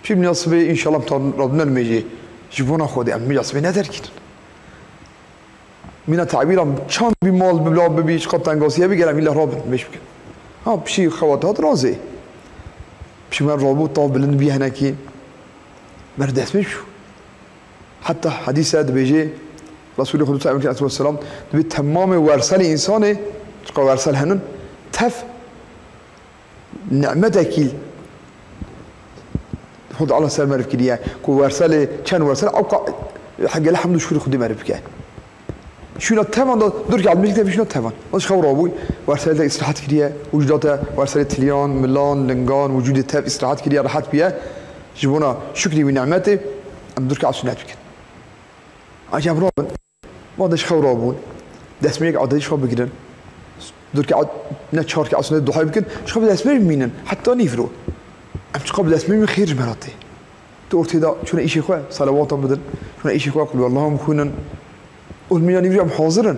في مناسبه ان شاء الله بتاع ربنا الميجي جبونا خودي ام مناسبه ندر كده من تعبيرهم شان بمال ببلا ببيش قد تنقاسيه بيقال الله رابن مش بكن ها بشي خواتات رازي بشي من رابط طاف بالنبي هناكي بردس مشو حتى حديث هذا بيجي رسول الله صلى الله عليه وسلم بتمام ورسل إنسانه تقول ورسل هنن تف نعمتك خد الله سلام عرف كده كو ورسل كان ورسل أو حق الحمد شكر خدي معرف كده شو نتفهم ده درج على الملك ده شو نتفهم وش خبر أبوي ورسل ده استراحات كده وجدته ورسل تليان ميلان لنجان وجود تف استراحات كده راحت بيها جبونا شكري ونعمته أم درك على سنة بكن عجب رابن ما دش خو رابون دست ميك عادش خو بكرن درك على نتشارك على سنة الضحى بكن شو قبل دست مينن حتى نيفرو أم شو قبل دست من خير مراتي تقولت هذا شو نعيش إخوة صلوات بدن شو نعيش إخوة قل والله مخونا قل مين نيفرو أم حاضرن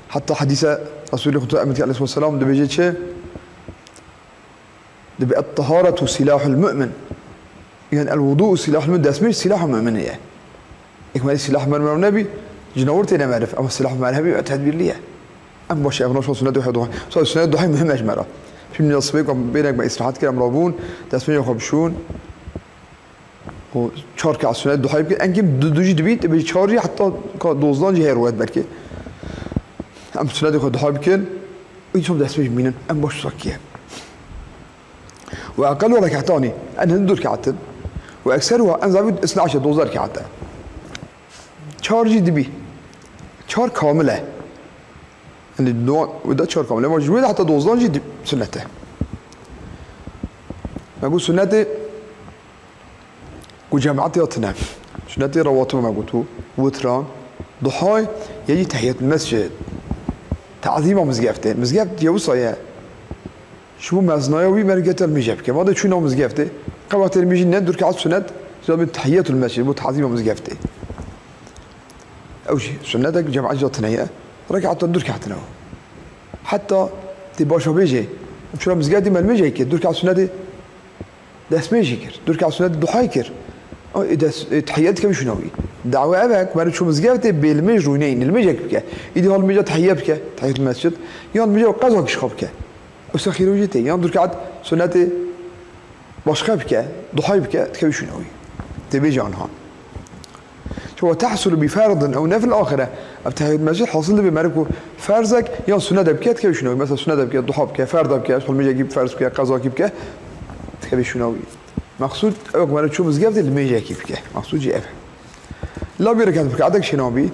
حتى حديث رسول الله صلى الله عليه وسلم ده بيجي شيء ده بقى الطهارة سلاح المؤمن يعني الوضوء سلاح المؤمن ده اسمه سلاح المؤمن يعني إكمال سلاح المؤمن النبي جنورتي أنا ما أعرف أما سلاح المؤمن النبي تدبير ليه أم باش أبغى نشوف سنة ضحى ضحى صار سنة ضحى مهمة أجمعها في من الصبيك بينك مع استراحات كده مرابون ده اسمه يخبشون وشارك على سنة ضحى يمكن أنكم دوجي دبيت بيشارجي حتى دوزلان جه رواد بركي أم سنة ضحى يمكن ويشوف ده اسمه مين أم باش صكيه وأقل ركعتان أن هندور ركعتين وأكثرها أن زود 12 دوزار ركعتين شارجي دبي شار كاملة أن الدوان وده شار كاملة موجودة حتى دوزان جدي سنته ما أقول سنته وجماعتي أتنام سنته رواتب ما قلتوا وتران ضحاي يجي تحية المسجد تعظيم مزقفته مزقفت يوصى شو مزنايا وي مرقت المجاب كما هذا شو نوع مزقفته قبل المجي ندور كعاد سنة سبب تحية المسجد وتعظيم مزقفته أو شيء سنتك جماعة جاتنا ركعت دور كعتنا حتى تباشا بيجي شو مزقاتي ما المجي كده دور كعاد سنة ده اسمه كر دور كعاد سنة ضحاي كر إذا تحياتك مش نوي دعوة أباك ما شو مزقاتي بالمج روينين المجي بك إذا هالمجي تحياتك تحية المسجد يان المجي قزاك شخبك وسخير وجهتي يان دور كعاد سنة باشخا بك ضحاي بك تكوي شو نوي تبيجي عنها هو تحصل بفرض او نفل اخره ابتهي المسجد حاصل بمركو فرزك يا سنه بكات كيف شنو مثلا سنه بكات ضحى بك فرض بك ادخل ميجي يجيب فرز بك قضاء بك تكبي شنو مقصود او ما تشوف مزقفت اللي ميجي يجيب بك مقصود جي اف لا بيركات بك عندك شنو بي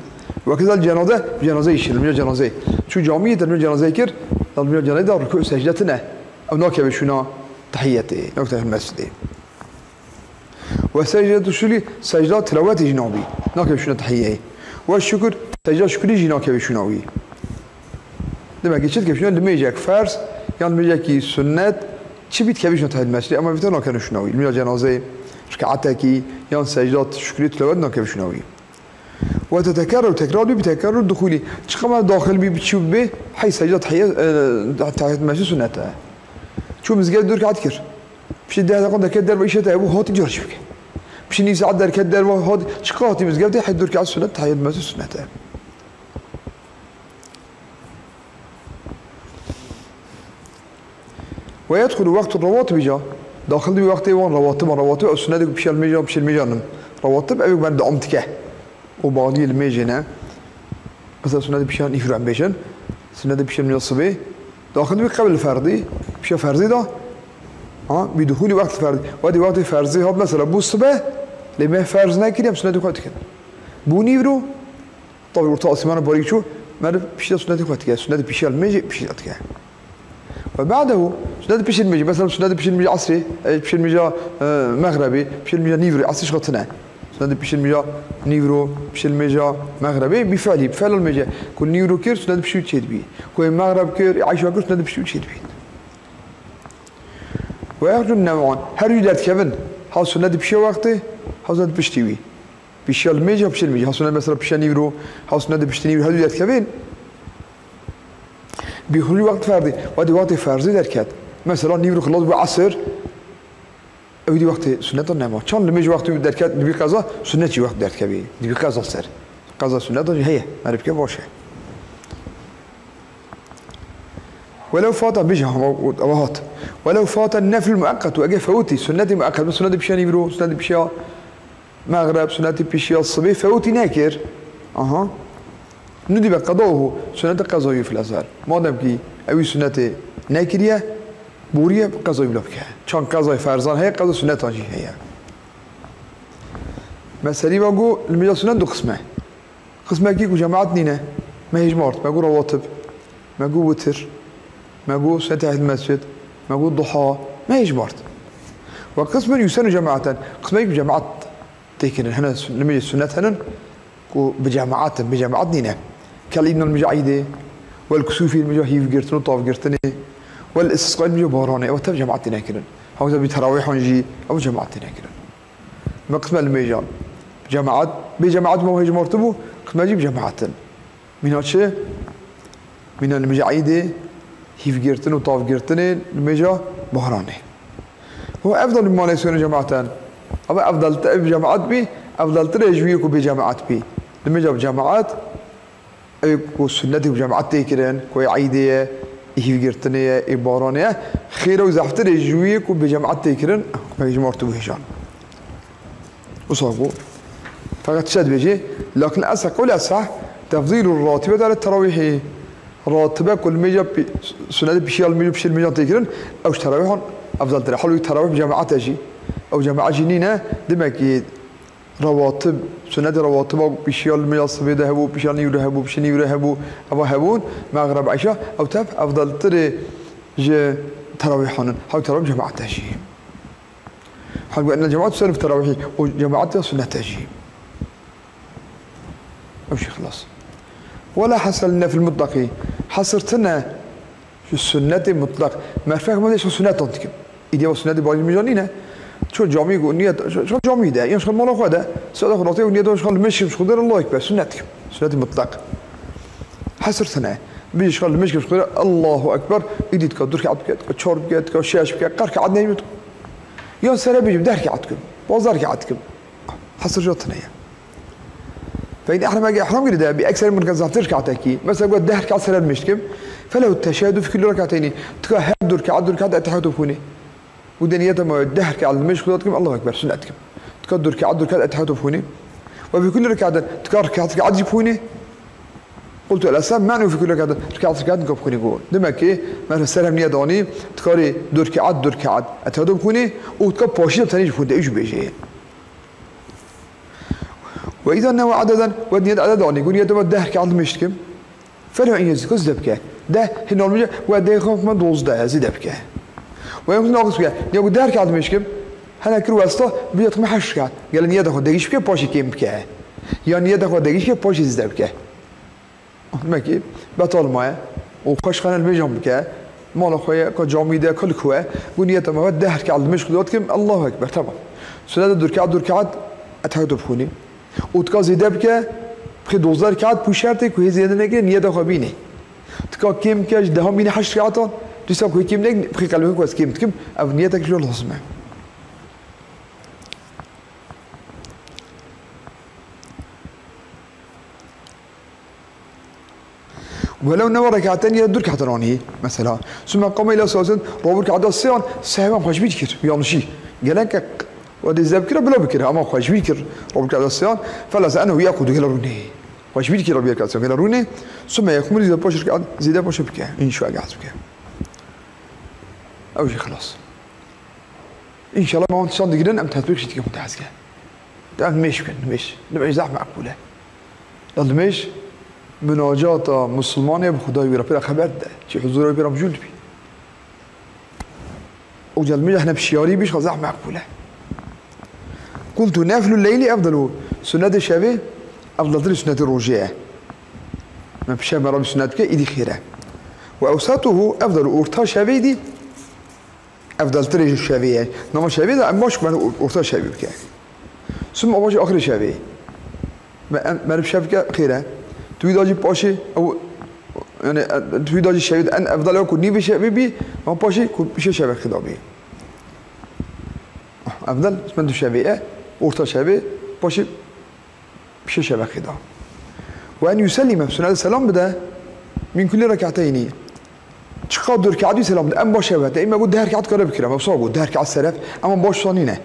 وكذا الجنازه جنازه يشيل من جنازه شو جامعيه الجنازه كير ضل جنازة ركوع سجدتنا أو نوكي بشنا تحيته نوكي المسجد وسجدة الشكر سجدة تلاوة جنابي نوكي بشنا تحية والشكر سجدة شكري جناكي بشناوي demek ki çift kebişine demeyecek farz yani demeyecek ki sünnet çibit kebişine tahil mescidi ama biten nakenu şunavi ilmiya cenaze rka'ataki yani secdat şükri tlavet nakenu şunavi وتتكرر تكرار بتكرر دخولي تشقما داخل بي بتشوف به حي سجدت حي تحت مسجد سنتها شو مزجد دور قاعد كر بشي ده قد كدر بيشته ابو هات جرش بك بشي ني ساعد در كدر هات شقاتي مزجد حي دور قاعد سنت حي مسجد سنتها ويدخل وقت الرواتب جا داخل بي وقت وان رواتب السنه بشي الميجان رواتب ابي بعد امتكه وبعضي الميجنا مثلا سنة بشان يفرع بيشن سنة بشان من الصبي داخل بي قبل الفردي بشان فرزي ده بدخول وقت الفردي وادي وقت فرزي هاد مثلا بو الصبح لما فرز ناكل يم سنة وقت كده بو نيفرو طبعا ورطاء سيمان باريك شو ما بشان سنة وقت كده سنة بشان الميجي بشان وقت كده وبعده سنة بشان الميجي مثلا سنة بشان الميجي عصري بشان الميجي مغربي بشان الميجي نيفري عصري شغلتنا سنة بشيل ميجا نيفرو بشيل ميجا مغربي بفعل الميجا كل نيفرو كير سنة بشيل تشيد بي كل مغرب كير عايشة كير سنة بشيل تشيد بي ويخرج النوعان هر يدات كيفن ها سنة بشيل وقته ها سنة بشتوي بشيل ميجا بشيل ميجا ها سنة مثلا بشيل نيفرو ها سنة بشتي نيفرو هر يدات كيفن بيخرج وقت فردي وادي وقت فرزي دركات مثلا نيفرو خلاص بعصر اودي وقت سنة النما كان لميج وقت دركات دبي قضاء سنة وقت دركبي دبي قضاء سر قضاء سنة هي ما ربك باشه ولو فات بيجها وهات ولو فات النفل المؤقت واجي فوتي سنة مؤقت سنة بشان يبرو سنة بشا مغرب سنة بشا الصبي فوتي ناكر ندي بقضاؤه سنة قضاء في الازهر ما دام كي اوي سنة ناكريه بوريه قضاء بلوكها كان قضاء فرزان هي قضاء سنة تاجي هي مسألة بقول المجال سنة دو قسمه قسمه كي جماعات نينا ما هي جمارت بقول رواتب بقول وتر بقول سنة تحت المسجد بقول ضحى ما هي جمارت وقسم يسن جماعة قسمه بجماعات تكن هنا المجال سنة هنا بجماعات نينا كالإبن المجاعيدة والكسوفي المجاهيف قرتنو طاف قرتني والاستسقاء المجا بارانه او تب جماعتنا كده او تبي تراويح نجي او جماعتنا كده مقسم الميجان جماعات بجماعات ما هي مرتبو قسم اجيب جماعات من هاتش من المجاعيده هيف جيرتن وطاف جيرتن الميجا بهرانه هو افضل مما يسون جماعتان او افضل تب جماعات بي افضل ترجويكو بجماعات بي الميجا بجماعات ايكو سنتي بجماعات كده كوي عيديه هيف جرتنيه إبارانية خير وزحفتر يجويك وبجماعة تكرن ما يجمعتوا بهجان وصابوا فقط شد بيجي لكن أسح قول أسح تفضيل الراتبة على التراويح راتبة كل ميجا سنة بشيل ميجا بشيل ميجا تكرن أو تراويح أفضل ترى حلو التراويح بجماعة تجي أو جماعة جنينة دمك رواتب سنة رواتب بشيل ميجا الصبي ذهبوا بشيل نيو ذهبوا بشيل نيو ذهبوا أبا هبون مغرب عشاء أو تف أفضل ترى جا تراويحنا هاو تراويح جماعة تجي حلو أن الجماعة تسلف تراويح وجماعة سنة تجي أو شيء خلاص ولا حصلنا في المطلق حصرتنا في السنة مطلق ما فاهم ما ليش السنة تنتكم إذا السنة باقي مجانينه شو جامي يقول نية شو جامي ده يعني شو ما له خده سؤال خلاص يقول نية ده شو المشي مش قدر الله يكبر سنتكم سنة مطلق حصرتنا بيجي شغل المشي مش قدر الله أكبر إيدي تكدر كعب كشور كشاش كقرك عدنا يموت يا سلام بيجي بدهر كعدكم بازار كعدكم حصر جاتنا يعني فإن إحنا ما جي إحرام قريد بأكثر من كذا كعتكي مثلا قد دهر كعد سلام مشكم فلو التشهد في كل ركعتين تكهد ركعة أتحيات فوني ودنيته ما الدهر كعد المشي قدرتكم الله أكبر سنتكم تقدر كعد أتحيات فوني وفي كل ركعة تكار كعد فوني قلت الأسلام معنى في كل ركعة نكفوني قول دمك إيه مثلا السلام نية داني تكاري دور كعد أتحيات فوني وتكار باشيل تاني فوني إيش بيجي وإذا نوى عددا ودنيا عدد داني يقول يدوى الدهر كعد مشتكم فلو إن يزكز دبكه ده هنا المجا وده خمس ما 12 زيد بك ويمكن ناقص بك يقول ده ركعت مشكم هنا كل واسطة بيت ما حش ركعت قال نية تاخد دقيش بك باشي كيم بك يعني نية تاخد دقيش بك باشي زيد بك ما كيف بطل معه وخش خلنا المجمع بك مال خويا كجامي ده كل خويا ونية ما ده ركعت مشكل دوتكم الله أكبر طبعا سنة دور ركعت أتحدث بخوني وتكا زيد بك بخي 12 ركعت بوشرتك وهي زيادة نگه نية تاخد بيني تكا كيم كاش ده هم بيني 8 ركعتان تسا كوي كيم نگ بخي قلبك واس كيم تكم أو نيتك شو لازمه ولو نوى ركعتين يدور ركعتين مثلا ثم قام الى صلاه روبر ركعه الصيام سهوا خوش بيذكر يعني شيء قال لك ودي الذكر بلا بكر اما خوش بيذكر روبر ركعه الصيام فلا انه ياخذ الى روني خوش بيذكر روبر ركعه الصيام الى روني ثم يكمل اذا باش ركعه زيد باش بك ان شاء الله قاعد بك او شيء خلاص ان شاء الله ما انت صدق جدا ام تثبت شيء ممتاز كده ده مش نبقى زعف معقوله ده مش مناجات مسلمانه بخدای ویرا پر خبر ده چه حضور ویرا موجود بی وجل ميجا احنا بشياري بيش خزاح معقوله قلت نافل الليل افضل سنه الشبه افضل تري سنه الرجاء ما بشا مرام سنه بك ايدي خيره واوسطه افضل اورتا شبه دي افضل تري الشبه نما شبه ده ماش من اورتا شبه بك ثم اواجه اخر شبه ما بشبكه خيره توی داجی پاشه او یعنی توی داجی شبید ان افضل اکو نیو شبی بی ما پاشه کو پیش شبه خدابی افضل اسمه دو شبیه ارتا شبه پاشه پیش شبه خدا و ان یسلم سنت سلام بده من كل ركعتين چقدر دو رکعتی سلام بده ام باشه بده اما بود ده رکعت کار بکرم افسا بود ده رکعت سلف اما باش ثانینه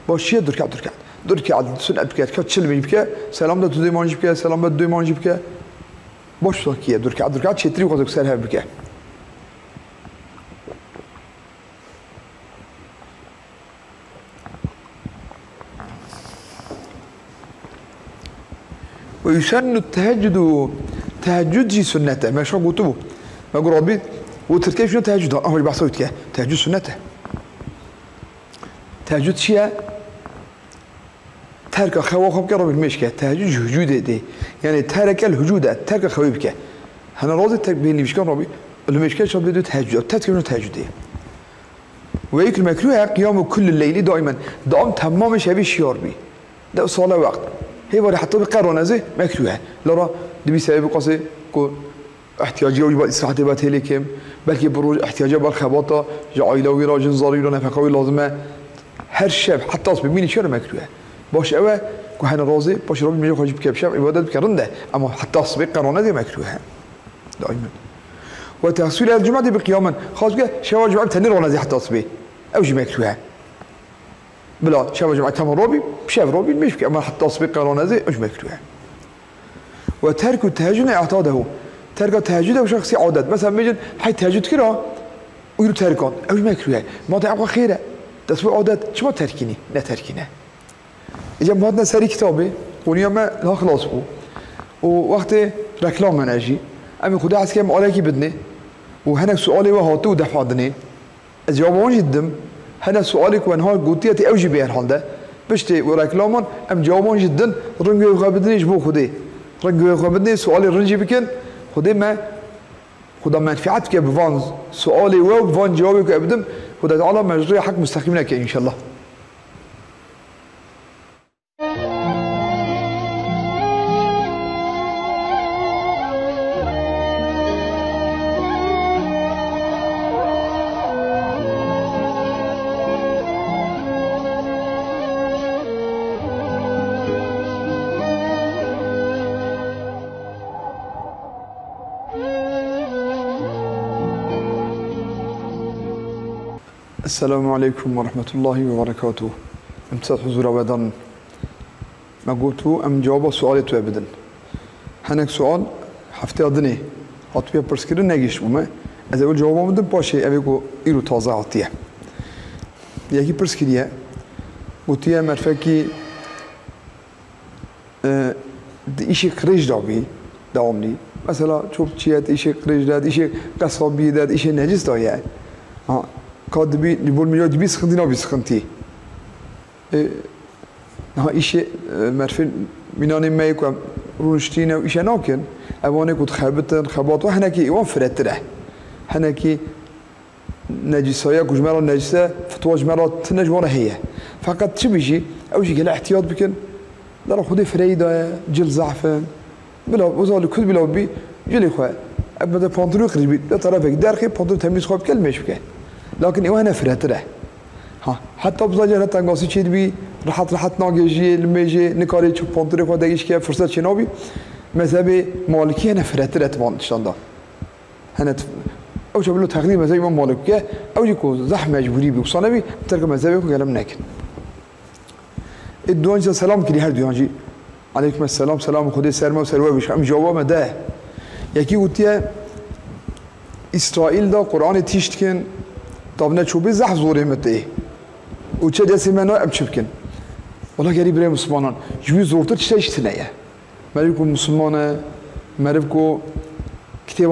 باشیه دو رکعت سنت بکرد که چل میبکه سلام ده تو دی مانجی بکه سلام ده دو مانجی بکه باش ساکیه دو رکعت چتری و قضا سلف بکه ويسن التهجد جي سنته ما شو قلتوا ما قول ربي وتركيب شنو تهجد هو بحثوا كده تهجد سنته تهجد شيء ترك خواب كرب المشكة تهجد هجود دي يعني ترك الهجود ترك خوابك أنا راضي بين اللي بيشكر ربي المشكلة شو بده تهجد ترك شنو تهجد دي ويك المكروه قيام كل الليل دائما تمام شبيه شيار بي ده صلاة وقت هي ولا حتى بقرن زي مكروه لرا دبي سبب قصي كو احتياجي وجبات استراحتي باتهلكم بلكي بروج احتياجي بالخباطه عائله وراجل ضروري ولا نفقه لازمه هر شب حتى اصب مين شر مكروه باش اوه كو هنا راضي باش ربي ميجي خرج بكاب شب عبادات بكرنده اما حتى اصب قرن زي مكروه دائما وتحصيل الجمعه بقياما خاص بك شوا جمعه تنير ولا زي حتى اصب او جي مكروه بلا شبه جماعة تمام روبي بشاف روبي مش بك أما حتى تصبيق قانون هذا مش مكروه وترك التهجد اعتاده ترك التهجد وشخصي عادات مثلا ميجن حي تهجد كرا ويرو تركان أو مكروه ما تعبق خيره تسوي عادات شو تركيني لا تركينه إذا ما هذا سري كتابي ونيا ما لا خلاص بو ووقت ركلام من أجي أمي خدا عسكر مالكي بدني وهنا سؤالي وهاتو دفعدني جوابون جدا هنا سؤالك وانها قوتيتي اوجي بها الحال ده بشتي وراكلامان ام جوابون جدا رنجو يخابدني جبو خدي رنجو يخابدني سؤالي رنجي بكن خدي ما خدا منفعتك بفان سؤالي وفان جوابك ابدم خدا تعالى مجري حق مستقيم لك ان شاء الله السلام عليكم ورحمة الله وبركاته. امتساد حضور أبدا. ما قلتو أم جواب سؤالي تو أبدا. هناك سؤال حفتي أدني. هاتويا برسكرين نجيش بوما. إذا أقول جوابه مدن باشي أبيكو إيرو تازة عطيه. ياكي برسكرية. قلتيا مرفكي إيشي خريج دابي داومني مثلا چوب چیت ایشه قریش داد ایشه قصابی داد ایشه نجس دایه ها کادبی نبول میاد بیس خندی نبیس خندی ها ایشه مرفین مینانی میکم رونشتینه و ایشه ناکن اوانه کود خبتن خبات و هنکی ایوان فرتره هنکی نجسايا كجمرة نجسة فتوى جمرة تنجمرة هي فقط شو بيجي أول شيء قال احتياط بكن لا خذي فريدة جل زعفان بلا وزال كل بلا بي جل خواه أبدا بانترو قريب لا طرفك دارخي بانترو تميز خواه بكل مش بكه لكن إيوه فرات ره ها حتى بزاجة حتى قاسي شيء بي راحت ناجي لميجي نكاري شو بانترو خواه دقيش كيا فرصة شنابي مذهب مالكي أنا فرات ره تبان شاندا هنا او شو بلو تقريبا زي ما مالك كه او يكون زحمه مجبوري بيوصل بي ترك مذهبك وكلام ناكن الدوان سلام كلي هر دوانجي عليكم السلام سلام خدي سرما وسروا بش ام جواب ما ده يكي قلت اسرائيل دا قران تيشت كن طبنا شو بزح زوري متى وچه دسي منو ام چبكن والله غريب ري مسلمانان جو زورت تشتيش تنيه مالكم مسلمانه مرفكو كتاب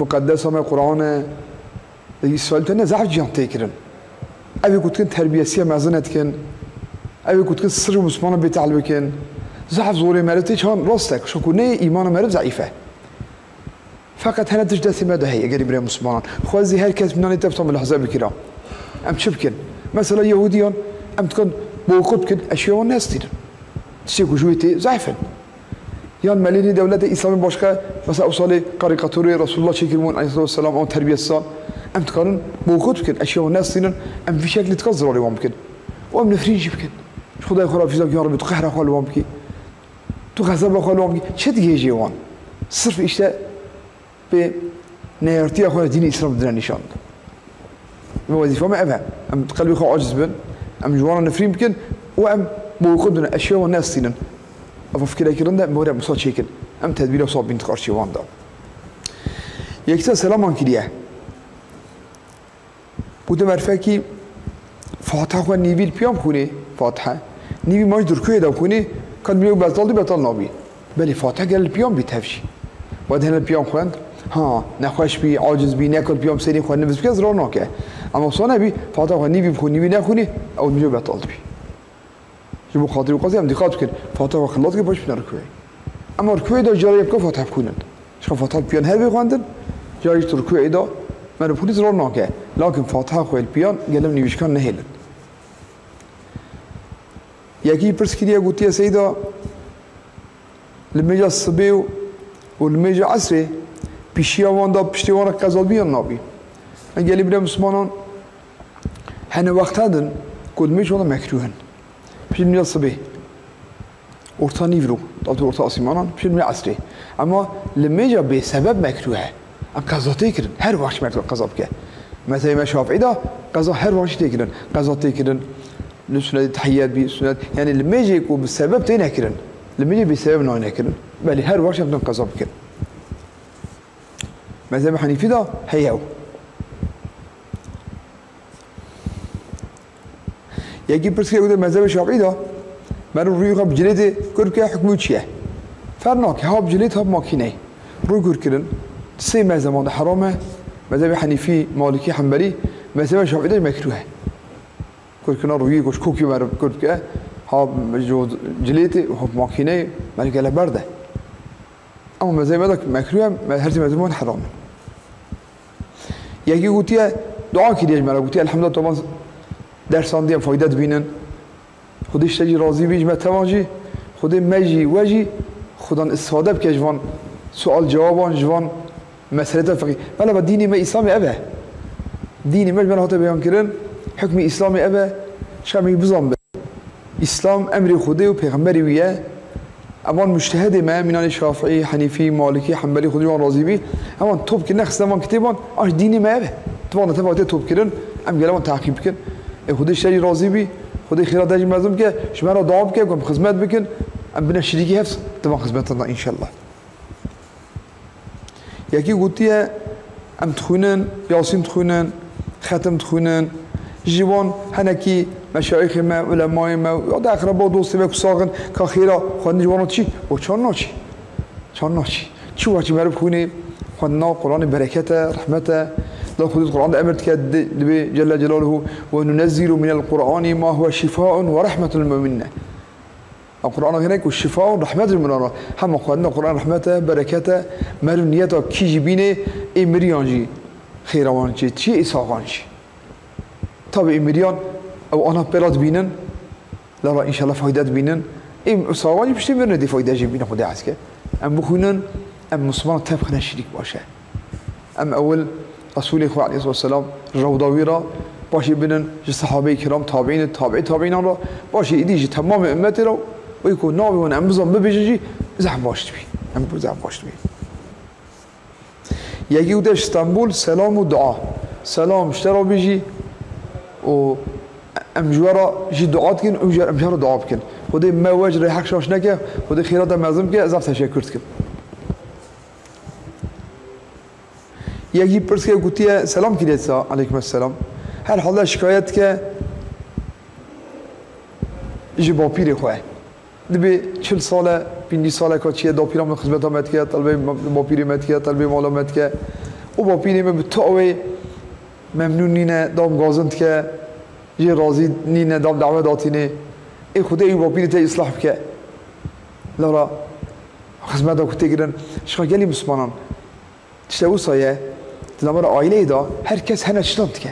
مقدس ما قرآن إسرائيل تنا زعف جان تكرن أبي كنت كن تربية سيا مزنة كن أبي كنت كن سر مسلمان بيتعلم كن زعف زوري مرتي كان راستك شو كونه إيمان مرت ضعيفة فقط هنا تجد سمة ده هي قريب من مسلمان خوازي هالكاس من أن تبصم الأحزاب الكرام أم شبكن مثلا يهوديان أم تكون بوقت كن أشياء الناس تير تشيكو جويتي ضعيفا یان ملینی دولت اسلامی باشکه مثلا اوصال کاریکاتوری رسول الله چیکرمون علیه السلام آن تربیت سال ام تکارن موقت بکن اشیاء الناس سینن ام في شكل تكزر ولا ممكن وام نفريج بكن خدای خدا فيزاك يا رب تقهر خال وامكي تو غضب خال وامكي چه دیگه جوان صرف اشته به نيرتي اخو دين الاسلام در نشان وظيفه ما افهم ام قلبي خو عاجز بن ام جوانا نفرين بكن وام موقت اشياء الناس سینن أفكر كيرن ده مورد مسات شكل أم تدبير وصاب بنت قارشي واندا يكتا سلام عن كليه بوده مرفقي فاتحة خو نيفيل بيام خونه فاتحة نيفي ماش دركوه دا خونه كان بيو بطل دي بطل نابي بلي فاتحة قال البيام بيتهفشي وده البيام خوند ها نخوش بي عاجز بي ناكل بيام سري خو نفس بكز روناكه اما صانه بي فاتحة خو نيفي بخو نيفي نخونه او نيفي بطل بي جبوا خاطري وقاسي هم دقات كن فاتحة وخلاص كي باش بنا ركوعي اما ركوعي دا جاري يبقى فاتحة بكونن شو فاتحة بيان هذي خواندن جاري تركوعي دا ما نبغوني زرار ناكه لكن فاتحة خوي البيان قالم نيوشكان نهيلن يكي برس كريا قلت يا سيدا لما جا الصبي ولما جا عصري بيشيا واندا بشتيوانا كازال بيان نابي انا قالي بلا مسلمانان هنا وقت هادن كود ميش وانا مكروهن بشين من الصبي أورتا نيفرو طالت أورتا أسيمانان بشين من عصري أما لما جا بسبب مكروهه أم قضا تيكرن هر وقت مكروه قضا بكه مثلا ما شافعي دا قضا هر وقت تيكرن قضا تيكرن لسنة تحيات بي سنة يعني لما يجي يكون بالسبب تينكرن لما يجي بسبب ناينكرن بل هر وقت يمكن قضا بكن مثلا حنيفي دا هيهو يجي برس كده قدر مذهب الشافعي ده من روی خب جلد کرد که حکمی چیه فرناک ها بجلد ها ماکینه روی کرد کردن سه مذهب حرامه مذهب حنیفی مالکی حنبلی مذهب شافعی ده مکروهه کرد کردن روی کوش کوکی مر کرد که ها جلد ها ماکینه مالک له برده اما مذهب ده مکروه هر مذهب حرامه یکی گویی دعا کردی مرا گویی الحمدلله طبعا درسان دیم فایده بینن خودش تجی راضی بیج متواجی خود مجی وجی خودان استفاده بکه جوان سوال جوابان جوان مسئله فقی ولی با دینی ما اسلامی ابه دینی ما من هاته بیان کردن حکم اسلامی ابه شمی بزام به اسلام امر خودی و پیغمبری ویه امان مجتهد ما منان شافعی حنیفی مالکی حنبلی خودی وان راضی بی امان توب که نخست امان کتابان آش دینی ما ابه توان تفاوت توب کردن ام گلمان تعقیب کن خودش تجی راضی بی خودی خیرات داشت مردم که شما را دعا بکن کم خدمت بکن ام بنا شریکی حفظ تمام خدمتنا ان شاء الله یکی گویی ام تخونن یاسین تخونن ختم تخونن جوان هنکی مشایخ ما علمای ما یا اقربا دوست و کساقن که خیرا خود جوانات چی و چان ناچی چی وقتی مرد خونه خدنا قرآن برکته رحمته لا خود القرآن أمرت كد جل جلاله وننزل من القرآن ما هو شفاء ورحمة للمؤمنين القرآن هناك والشفاء ورحمة للمؤمنين هم خدنا القرآن رحمته بركته مرنيته كي جبينه إمريانجي خيروانجي شيء إساقانجي طب إمريان أو أنا بلاد بينن لا إن شاء الله فايدة بينن إساقانجي بشتي مرن دي فايدة جبينه خدا عسكر أم بخونن أم مسلمان تبخنا شريك باشه أم أول رسول الله عليه الصلاة والسلام روضاويرا باشي بنن الصحابة كرام تابعين تابعين را باشي إديجي تمام أمتي را ويكون نابي وانا أمبزان ببجيجي زحم باشت بي أمبو زحم باشت بي يجي وداش اسطنبول سلام ودعاء سلام اشترا بيجي و أمجوارا جي دعاء كن أمجوارا دعاء بكن خده ما واجه ريحك شاش نكه خده خيرات مازم كه ازاف تشكر كن یکی پرس که گویی سلام کردید سا علیکم السلام هر حالا شکایت که جبا پیری خواه دبی 40 ساله 50 ساله که چیه دو پیرام خدمت آمد که طلبه با پیری مد که طلبه مال آمد که او با پیری من بتوی ممنون نینه دام گازند که یه راضی نینه دام دعوت داتینه ای خدا ای با پیری تا اصلاح که لورا خدمت آمد که گرن شکایتی مسلمانان تشتوي صايا تلامر عائلة دا هر كس هنشتان تكن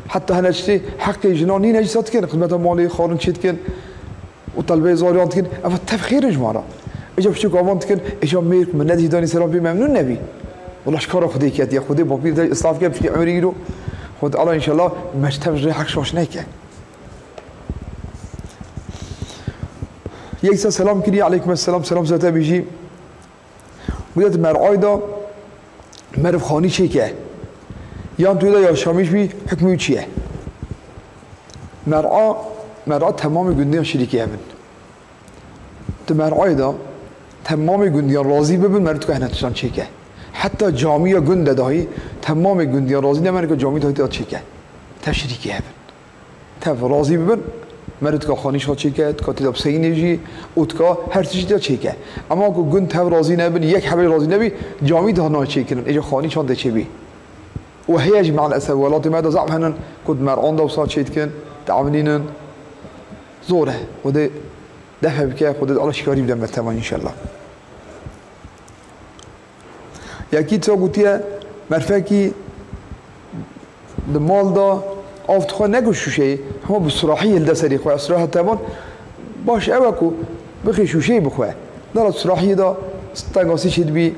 حتى هنشتي حق جناني نجسات كن خدمت مالي خارن شيت كن وطلبة زاريان تكن أما تفخير جمارا إجا بشو قامان تكن إجا مير من ندي داني سلام بي ممنون نبي والله شكرا خدي كات يا خدي بابير دا إصلاف كان في عمري له خد الله إن شاء الله مش تفجر حق شوش نيكه يكسر سلام كري عليكم السلام سلام زاتا بيجي بدأت مرعاي دا مرف خانی چه که یا توی دا یا شامیش بی حکمی چیه مرعا تمام گندیان شریکی هبن تو مرعای دا تمام گندیان راضی ببین مرد که هنتشان چه که حتی جامعه گنده دایی تمام گندیان راضی نمونه که جامعه دایی چه که تا شریکی هبن تا راضی ببین مرد که خانیش ها چه که که تداب سینجی اوتکا هر چیزی دا چه که اما که گند تا راضی نبین یک حبه راضی نبی جامعه دا نا چه کنن ایجا خانیش ها دا چه بی و هیج مع الاسوالات ما دا زعب هنن کد مرعان دا وصاد چه کن تعاملینن زوره و ده دفع بکه خودت الله شکاری بدن بتمان انشالله یکی تا گوتیه مرفکی دمال دا آفت خواه نگوش شوشه همه بسراحی هلده سری خواه سراحه تبان باش اوکو بخی شوشه بخواه دارد سراحی دا ستنگاسی چید بی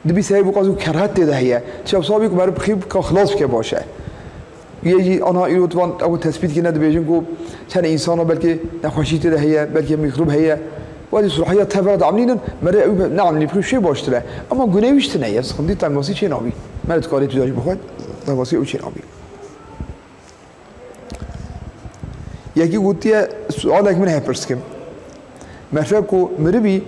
دبی سعی بقازو کرهت دیده هیه چه صابی که برای بخیب که خلاص که باشه یه جی آنها ایرو توان اول تثبیت که نده بیشن کو چند انسان ها بلکه نخوشی دیده هیه بلکه میکروب هیه وادي صراحية تفرد عاملين مرة نعم نبغي شيء باشتره أما قناة ويشتني يا سخندي تنقصي شيء نابي ما تقاري تداري بخواد تنقصي وشيء نابي يجي قلتي سؤالك من هبرسكم مرفقو مربي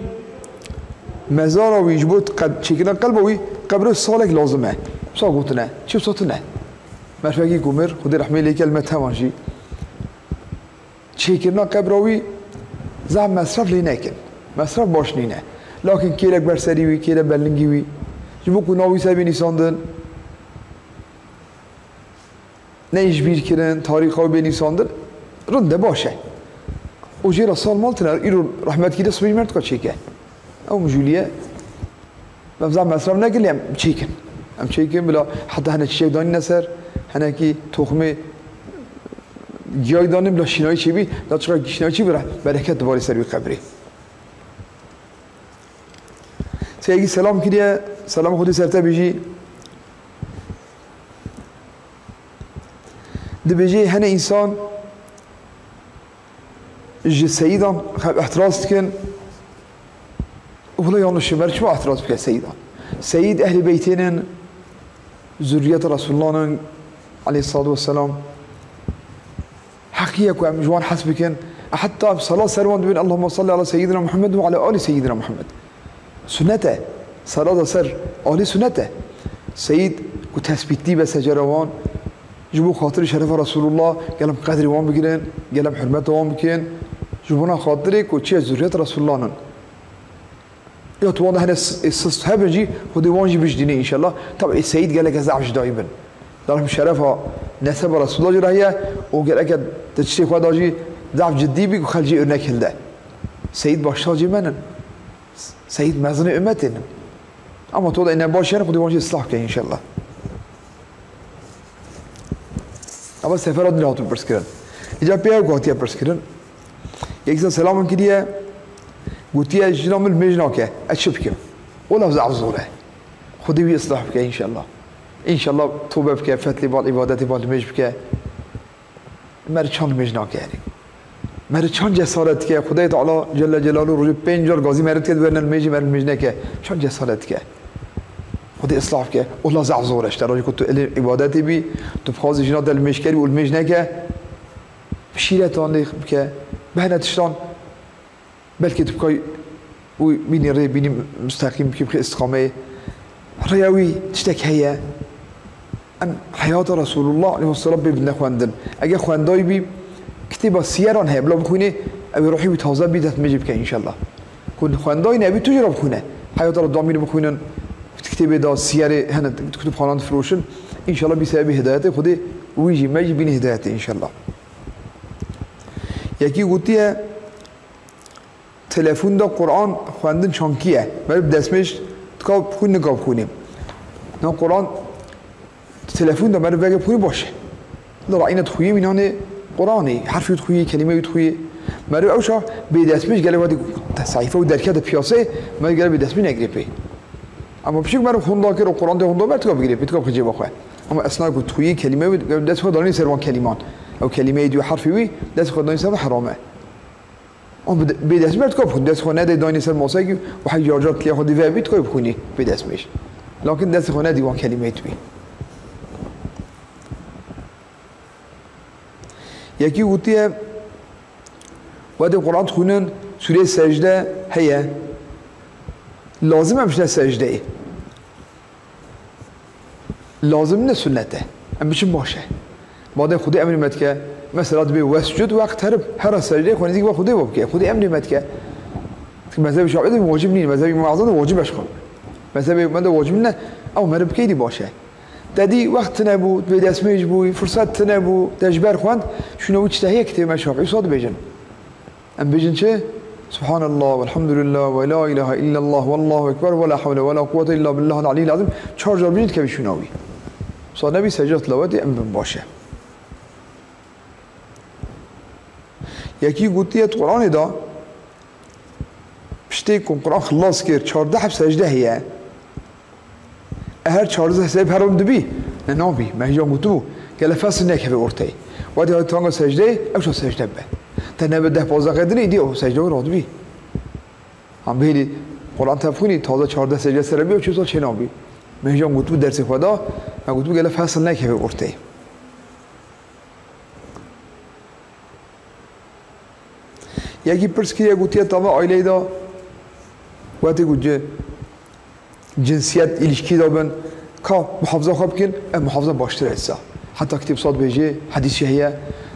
مزار ويجبوت قد شكلنا قلبوي قبر الصالح لازمه صاغوتنا شو صوتنا مرفقي قمر خدي رحمه لي كلمة هوانجي شكلنا قبروي زعم مصرف لي ناكن مصرف باش نينه لكن كيرك برسري وي كيرك بلنجي وي جبوكو ناوي سابي نيساندن نيش بير كرن تاريخ بي نيساندن رنده باشه وجيرا صال مالتنا ايرو رحمت كده سوي مرد قد شيكه او مجوليه بزعم مصرف ناكن لي تشيكن ام تشيكن بلا حتى هنا تشيك داني نسر هنا كي تخمه جای دانیم لا شنای چی بی لا چرا شنای چی بره برکت دوباره سری قبری سیگی سلام کردی سلام خودی سرتا بیجی دبیجی هن انسان ج سیدان خب احتراز کن ولا یانو شمر چه احتراز بکه سیدان سید اهل بیتین ذریت رسول الله علیه الصلاه والسلام حقيقة وعم جوان حسبكن حتى بصلاة سروان بين اللهم صل على سيدنا محمد وعلى آل سيدنا محمد سنته صلاة سر آل سنته سيد وتثبيتي بس جروان جبوا خاطر شرف رسول الله قالهم قدر وان بكين قالهم حرمته وان بكين جبونا خاطرك وشي ذرية رسول الله یا تو هنه سست هبنجی خودی وانجی بجدینه انشالله طبعا السيد قال لك زعفش دائما دارهم شرفها نسب رسول الله جرايه وقال لك تشتي خدا جي ضعف جدي بي وخلجي ارنك ده سيد باشتاجي منن سيد مزن امتنا اما تو ان باشه خودی وانجی اصلاح کنه انشالله اما سفرات نهاتون پرس کردن اینجا پیار گوهتیه پرس کردن یکی سلام کردیه گوهتیه جنام المجنا که اشب کم ولا فزع زوره خودی بی اصلاح بکه انشالله توبه بکه فتلی بال عبادتی بال مج بکه مر چند مجنا کردی مر چند جسارت که خدای تعالی جل جلاله روز 5 جور گازی مرد کرد ورن المجی مر مجنه که چند جسارت که خودی اصلاح که الله زع زورش تراجی که تو عبادتی بی تو بخواز جنات دل مشکری و المجنه که بشیرتان لیخ که بهنتشتان بلکه تو بکای و بینی ری بینی مستقیم که بخی استقامه ریاوی تشتک هیه ام حیات رسول الله علیه الصلاة ببن خواندن اگه خواندای بی کتاب سیران هی بلا بخونه او روحی بی تازه بیدت مجب که انشالله کن خواندای نبی تو جرا بخونه حیات را دامین بخونن کتاب دا سیر هنه کتب خانان فروشن انشالله بی سبب هدایت خودی ویجی مجی بین هدایت انشالله یکی گوتیه تلفن دا قرآن خواندن چانکیه برای دستمش تکاب خون نگاب خونیم نه قرآن تلفن دا برای بگه پوری باشه لرا این تخویه مینانه قرآنی حرفی تخویه کلمه تخویه برای اوشا به دستمش گله وادی صحیفه و درکت پیاسه برای گله به دستمش نگریپی اما پیشک برای خوندا که رو قرآن ده خوندا برای تکاب بگریپی تکاب خجی بخواه اما اصلا که تخویه کلمه و دست خود دارنی سروان کلمان او کلمه دو حرفی وی دست خود دارنی سر حرامه اون به دست برد کاب خود دست خود نده دانی سر موسیقی و حی جارجات که خودی و بیت کاب خونی به دست میش لکن دست خود ندی وان کلمه توی یکی گوتیه وقتی قرآن خونن سوره سجده هیه لازم همش نه سجده ای لازم نه سنته ام بچه باشه بعد خودی امر مد که مثلا به وسجد وقت هر سجده خونی دیگه با خودی باب که خودی امر مد که مذهب شافعی واجب نیست مذهب امام اعظم واجبش کن مذهب من واجب نه او مرب کی دی باشه دادی وقت نبود به دست میج بوی فرصت نبود تجبر خوند شنو وچ تهیه کتاب شافعی صاد بجن ام بجن چه سبحان الله والحمد لله ولا اله الا الله والله اكبر ولا حول ولا قوه الا بالله العلي العظيم چهار بجن که بشنوی صاد نبی سجده تلاوت ام باشه یکی گوتیه قرآن دا پشتی کن قرآن خلاص کرد 14 حب سجده هیه هر 14 سجده هرم دبی نه نابی مهجا گوتو گله فصل نکه به ارتی وقتی های تانگا سجده اوشا سجده به تا نبه 10 15 قدنی دی او سجده رو دبی هم بیلی قرآن تفخونی تازه 14 سجده سر بی و چیزا چه نابی مهجا گوتو درس خدا و گوتو گله فصل نکه به ارتی یکی پرس که گوتیه تمام عائله دا وقتی گوجه جنسیت ilişki دابن که محافظه خواب کن محافظه باشتر هسته حتی کتاب صاد بیجه حدیثی هیه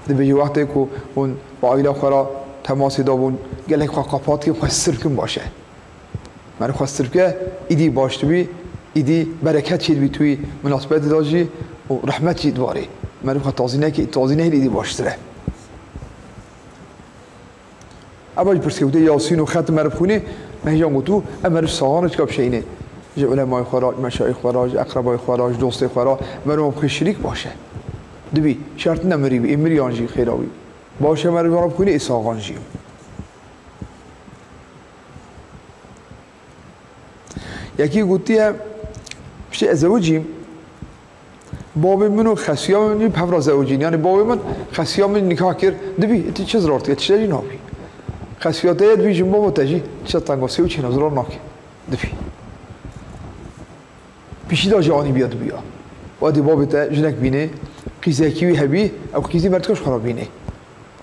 ده بیجه وقتی که اون با عائله خورا تماسی دابون گله خواه قاپات که خواستر کن باشه من خواستر که ایدی باشت بی ایدی برکت چید بی توی مناسبت داجی و رحمت چید واری من خواه تازینه که تازینه ایدی باشتره اول پرسیده بوده یاسین و ختم مرب خونی مهجان گوتو امر ساغانش کاب شینه جو علمای خراج مشایخ خراج اقربای خراج دوست خراج مرو مخ شریک باشه دبی شرط نمری بی امریانجی خیراوی باشه مرو مرب خونی ساغانجی یکی گوتیه پشت ازدواجیم باب منو خسیام منی پفر ازدواجین یعنی باب من خسیام من نکاح کرد دبی تی چه ضرورت که چه جنابی خسیاتیت بیشتر بابا تجی چه تنگاسی و چه نظر ناکی دفی پیشی دا جانی بیاد بیا وادی بابا تا جنک بینه قیزه کیوی هبی او قیزی مرتکش خراب بینه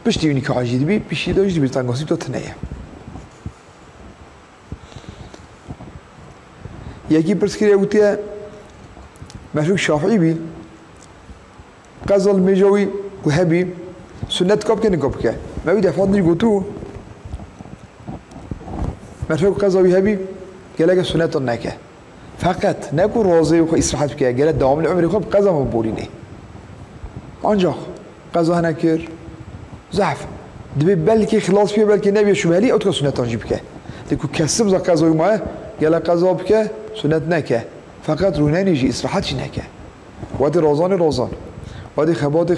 پشتی اونی که عجیدی بی پیشی دا جدی تنگاسی تو تنیه یکی پرسکری اوتیه مشروع شافعی بی قزل میجوی و هبی سنت کاب که نکاب که ما بی دفعات نیش گوتو مرتب قضاوی هبی قال سنة نكه فقط نكو راضي وخو استراحت بكه قال دوام العمر خو قضا مبورينه انجا قضا نكر ضعف دبي بلكي خلاص فيه بلكي نبي شبهلي او تكو سنة تنجيب بكه لكو كسب ذا قضا ما قال قضا بكه سنة نكه فقط رونان يجي استراحت نكه وقت روزان وقت خبات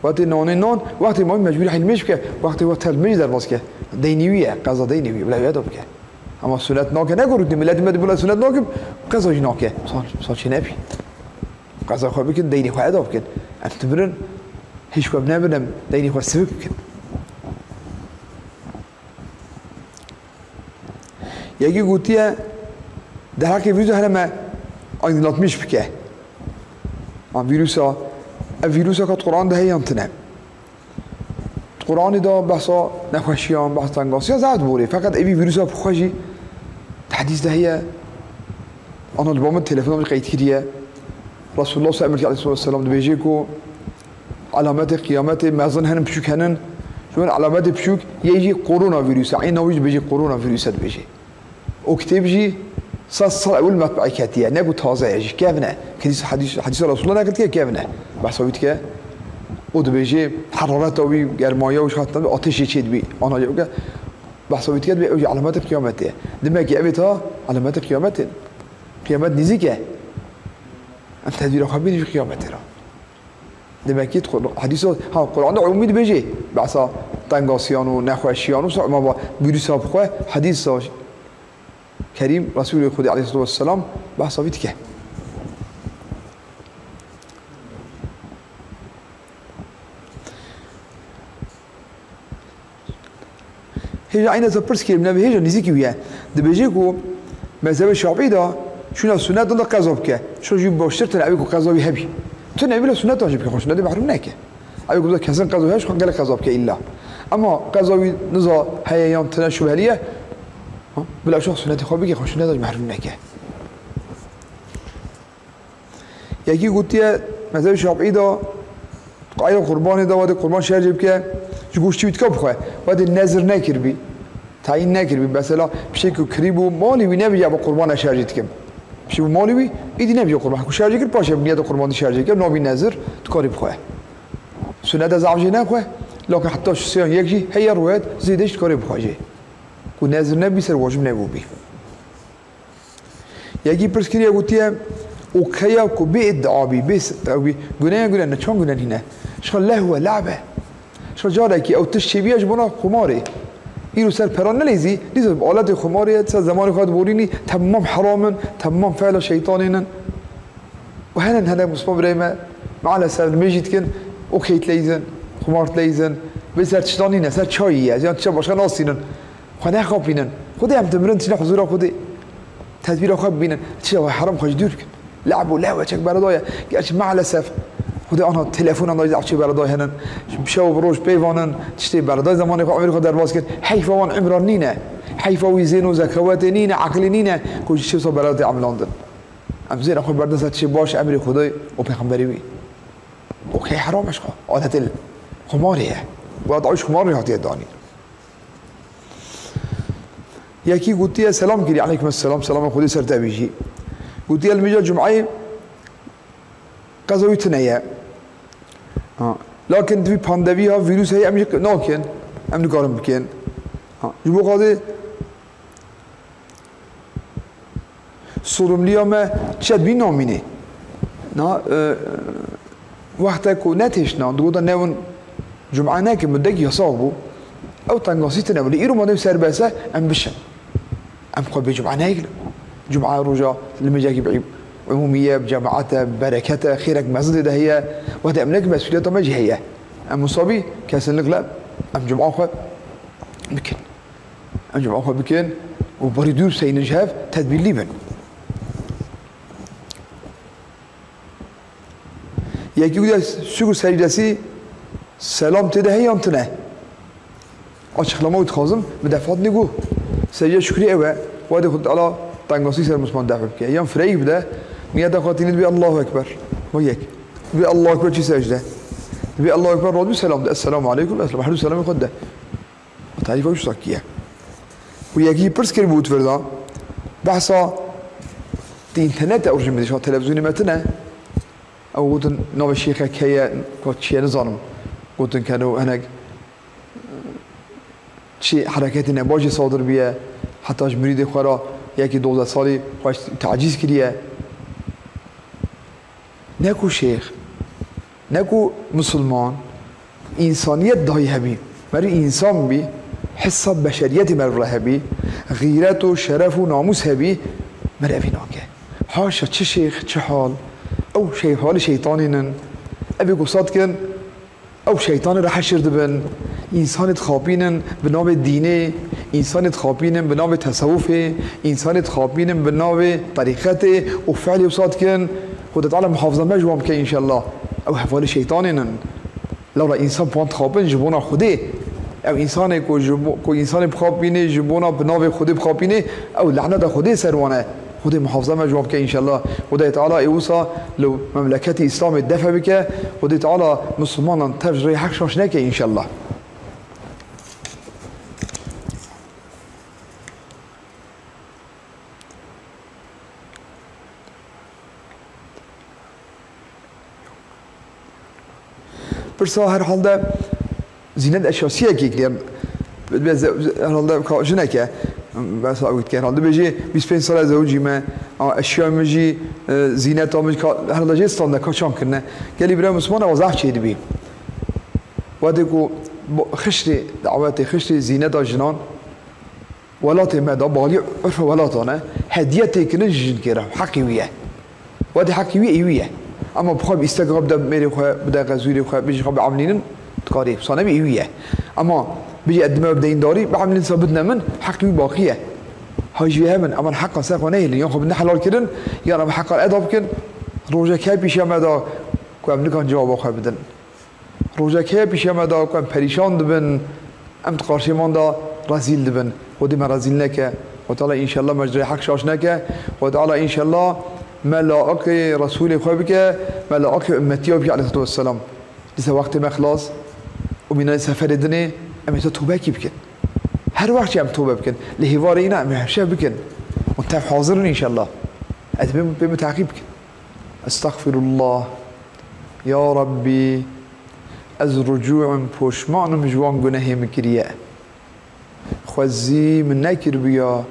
وقت نان وقت ما مجبور حل مش بكه وقت المج در باز که دینیویه قضا دینیویه بلا یاد بکه اما سنت ناکه نگورد ملت مد بلا سنت ناکه قضا ناکه صار چی نبی قضا خو بکن دینی خو ادا بکن انت برن هیچ کو نبرم دینی خو سبب بکن یکی گوتیه در حق ویروس هرما آینات میش بکه آن ویروسا که قرآن ده هیام تنه قرآن دا بحثا نخوشیان بحث تنگاسی زاد بوره فقط ایوی ویروسا بخوشی حدیث ده هیه آنها البام تلفن قید کریه رسول الله صلی الله علیه وسلم ده بیجه کو علامت قیامت مازن هنم بشوک هنن چون علامت بشوک یه کرونا ویروس این نویج بیجه کرونا ویروس ده بیجه اکتب جی صار اول مطبعي كاتيه نقول تازه يجي كيف نه حديث رسول الله نقول كيف نه بحثويت كه ود بيجي حرارته وي گرمايه وش خاطر آتش يشيد بي انا يقول بحثويت كه بيجي علامات القيامه دمك يبيتها علامات القيامه قيامت نزيكه انت تدبير خبير في قيامتها دمك يدخل حديث ها قرآن عمومي بيجي بعصا تنگاسيان و نخوشيان و ما فيروس ابخو حديث كريم رسول خدا عليه الصلاة والسلام بحث بيت كه هيجا عينا زبرس كريم نبي هيجا نزيكي وياه دبيجيكو مذهب الشافعي دا شنو السنة دا قذاب كه شو جيب باشتر تنعبيكو قذابي هبي تنعبي له سنة تنجيب كه خوش ندي محروم ناكه أبيكو بذا كسر قذابي هاش خان قال قذاب كه إلا أما قذابي نزا هيا تنشبه ليه بلا شخص سنة خوابي خوش نداج محروم نکه یکی گوتیه مذهب شافعی دا قایر قربانی دا واد قربان شرجب که گوشتی بیت کب خواه واد نظر نکر بی تعیین نکر بی مثلا بشه که کریبو مالی بی نبیه با قربان شرجت کم بشه بو مالی بی ایدی نبیه قربان کو شرجی کر پاشه بنیاد قربان شرجی کر نابی نظر تکاری بخواه سنت از عوجه نخواه لکن حتی سیان یکی هی روایت زیدش تکاری بخواه کو نظر نبی سر واجب نبودی یکی پرسکریه گوتیه او کیا کو بی ادعا بی بس او گناه نچان گناه نه شغل لهو لعبه شغل جاره کی او تشبیه جبنا خماره اینو سر پران نلیزی لیزه آلت خماره سر زمان خود بورینی تمام حرامن تمام فعل شیطانین و هنن مسلم برایما معلا سر میجید کن او کیت لیزن خمارت لیزن بسر چشتانی نه سر چاییه از یان چه باشه ناسینن خدا خواب بینن خدا هم تمرن تینا حضور خدا تدبیر خواب بینن چه حرام خوش دور کن لعب و لعبه چک برادای گرچه مع الاسف خدا آنها تلفن آنها دعوت چه برادای هنن شو بروش پیوانن چه برادای زمانی که عمر خود در باز کرد حیف وان عمران نینه حیف وی زین و زکوات نینه عقل نینه کجی چه سو برادای عملاندن ام زین خود بردست چه باش امر خدای و پیغمبری بی اوکی حرامش خوا عادت الخماریه باید عیش خماری هاتی دانی یکی گوتیه سلام کردی علیکم السلام سلام خودی سر تبیجی گوتیه المیجا جمعه قضاوی تنیه لكن في باندوی ها ویروس هی امش ناکن ام نکارم بکن جبو قاضی سورملیا ما چد بی نامینه نا وقتا کو نتشنا دودا نون جمعه نکن مدگی حسابو او تنگاسی تنولی ایرو مادم سر بسه ام بشن ام قد بجمعه نکن جمعه رجا المجاكي بعيب عمومية بجماعتها بركتها خيرك مسجد ده هي وهذا أملك مسؤوليته ما هي أم مصابي كاسن لك لا أم جمعة أخوة بكن أم جمعة أخوة بكن وبريدور سين جهاف تدبير ليبن يجي وده شو سيدسي سلام تده هي أنتنا أشخ لما يتخازم بدفعات نجو سيد شكري أوه وهذا خد على تنگاسی سر مسلمان دفع بکه یان فریب ده نیت خاطینید بی الله اکبر و یک بی الله اکبر چی سجده بی الله اکبر راد سلام ده السلام علیکم السلام حلو سلام خود ده و تعریف وش ساکیه و یکی پرس کری بود فردا بحثا تی اینترنت اورجی میدیش ها تلویزیونی متنه او گوتن نام شیخه که چیه نزانم گوتن که هنگ چی حرکتی نباجی صادر بیه حتی مرید خورا یکی 12 سالی خواهش تعجیز کریه نکو شیخ نکو مسلمان انسانیت دایی هبی مری انسان بی حساب بشریتی مر هبی غیرت و شرف و ناموس هبی مر اوی ناکه هاشا چه شیخ چه حال او شیخ حال شیطانینن ابی گساد کن او شیطان را حشر دبن انسان تخابینن به نام دینه انسان تخابینن به نام تصوف انسان تخابینن به نام طریقت و فعلی وصاد کن خود تعالی محافظه مجوام که انشالله او حوال شیطانینن لولا انسان پوان تخابین جبونا خوده او انسان کو انسان بخابینه جبونا به نام خوده بخابینه او لعنت خوده سروانه خود محافظه مجواب که انشالله خدای تعالی ایوسا لو مملکت اسلام دفع بکه خدای تعالی مسلمانان تفجری حق شاش نکه انشالله برسا هر حال ده زینت اشیاسیه که کلیم هر حال ده کاجنه که بس أقول كان هذا بيجي 25 سال زوجي ما أشياء مجي زينة مجي هذا جي استنى كشان كنا قال لي برا مسلمان وضعف شيء دبي وديكو خشري دعواتي خشري زينة جنان ولا تما ده بالي عرف ولا تنا هديتي كنج كده حقي وياه ودي حقي وياه أما بخاب استقرب ده ميري خا بده غزوري خا بيجي خا بعملين تقاري صانع وياه أما بيجي قدمه بدين داري بعمل ثابتنا من حقي باقيه هاجي همن اما حق ساقونه اللي ياخذ من حلال كدن يا رب حق الادب كن روجا كي بيشما دا كم نكان جواب اخر بدن روجا كي بيشما دا كم پریشان دبن ام تقارشمان دا رزيل دبن ودي ما رزيل نك وتعالى ان شاء الله مجري حق شاش نك وتعالى ان شاء الله ملائك رسول خوبك ملائك امتي عليه الصلاه والسلام لسه وقت ما خلاص ومن سفر دني اما توبه كي بكن هر وقت يوم توبه بكن لهوارينا اما هرشه بكن وانت حاضرين ان شاء الله اتبم بمتعقيبك استغفر الله يا ربي از رجوع پشمان مجوان گناه مكريه خوزي من نكر بيا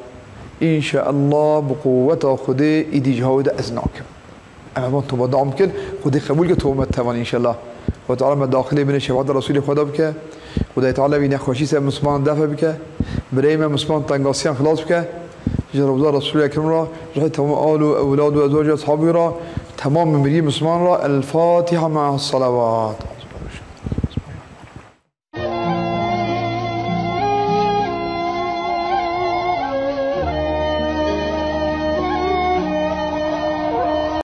ان شاء الله بقوة خدي ايدي جهود ازناك اما من توبه دعم كن خدي قبول توبه توان ان شاء الله وتعالى ما داخلي من شهوات رسول خدا بك خدای تعالی بین خوشی سے مسلمان دفع بکه برای من مسلمان تنگاسیان خلاص بکه جربزار رسول اکرم را جهت تمام آل و اولاد و ازواج اصحابی را تمام مری مسلمان را الفاتحه مع الصلوات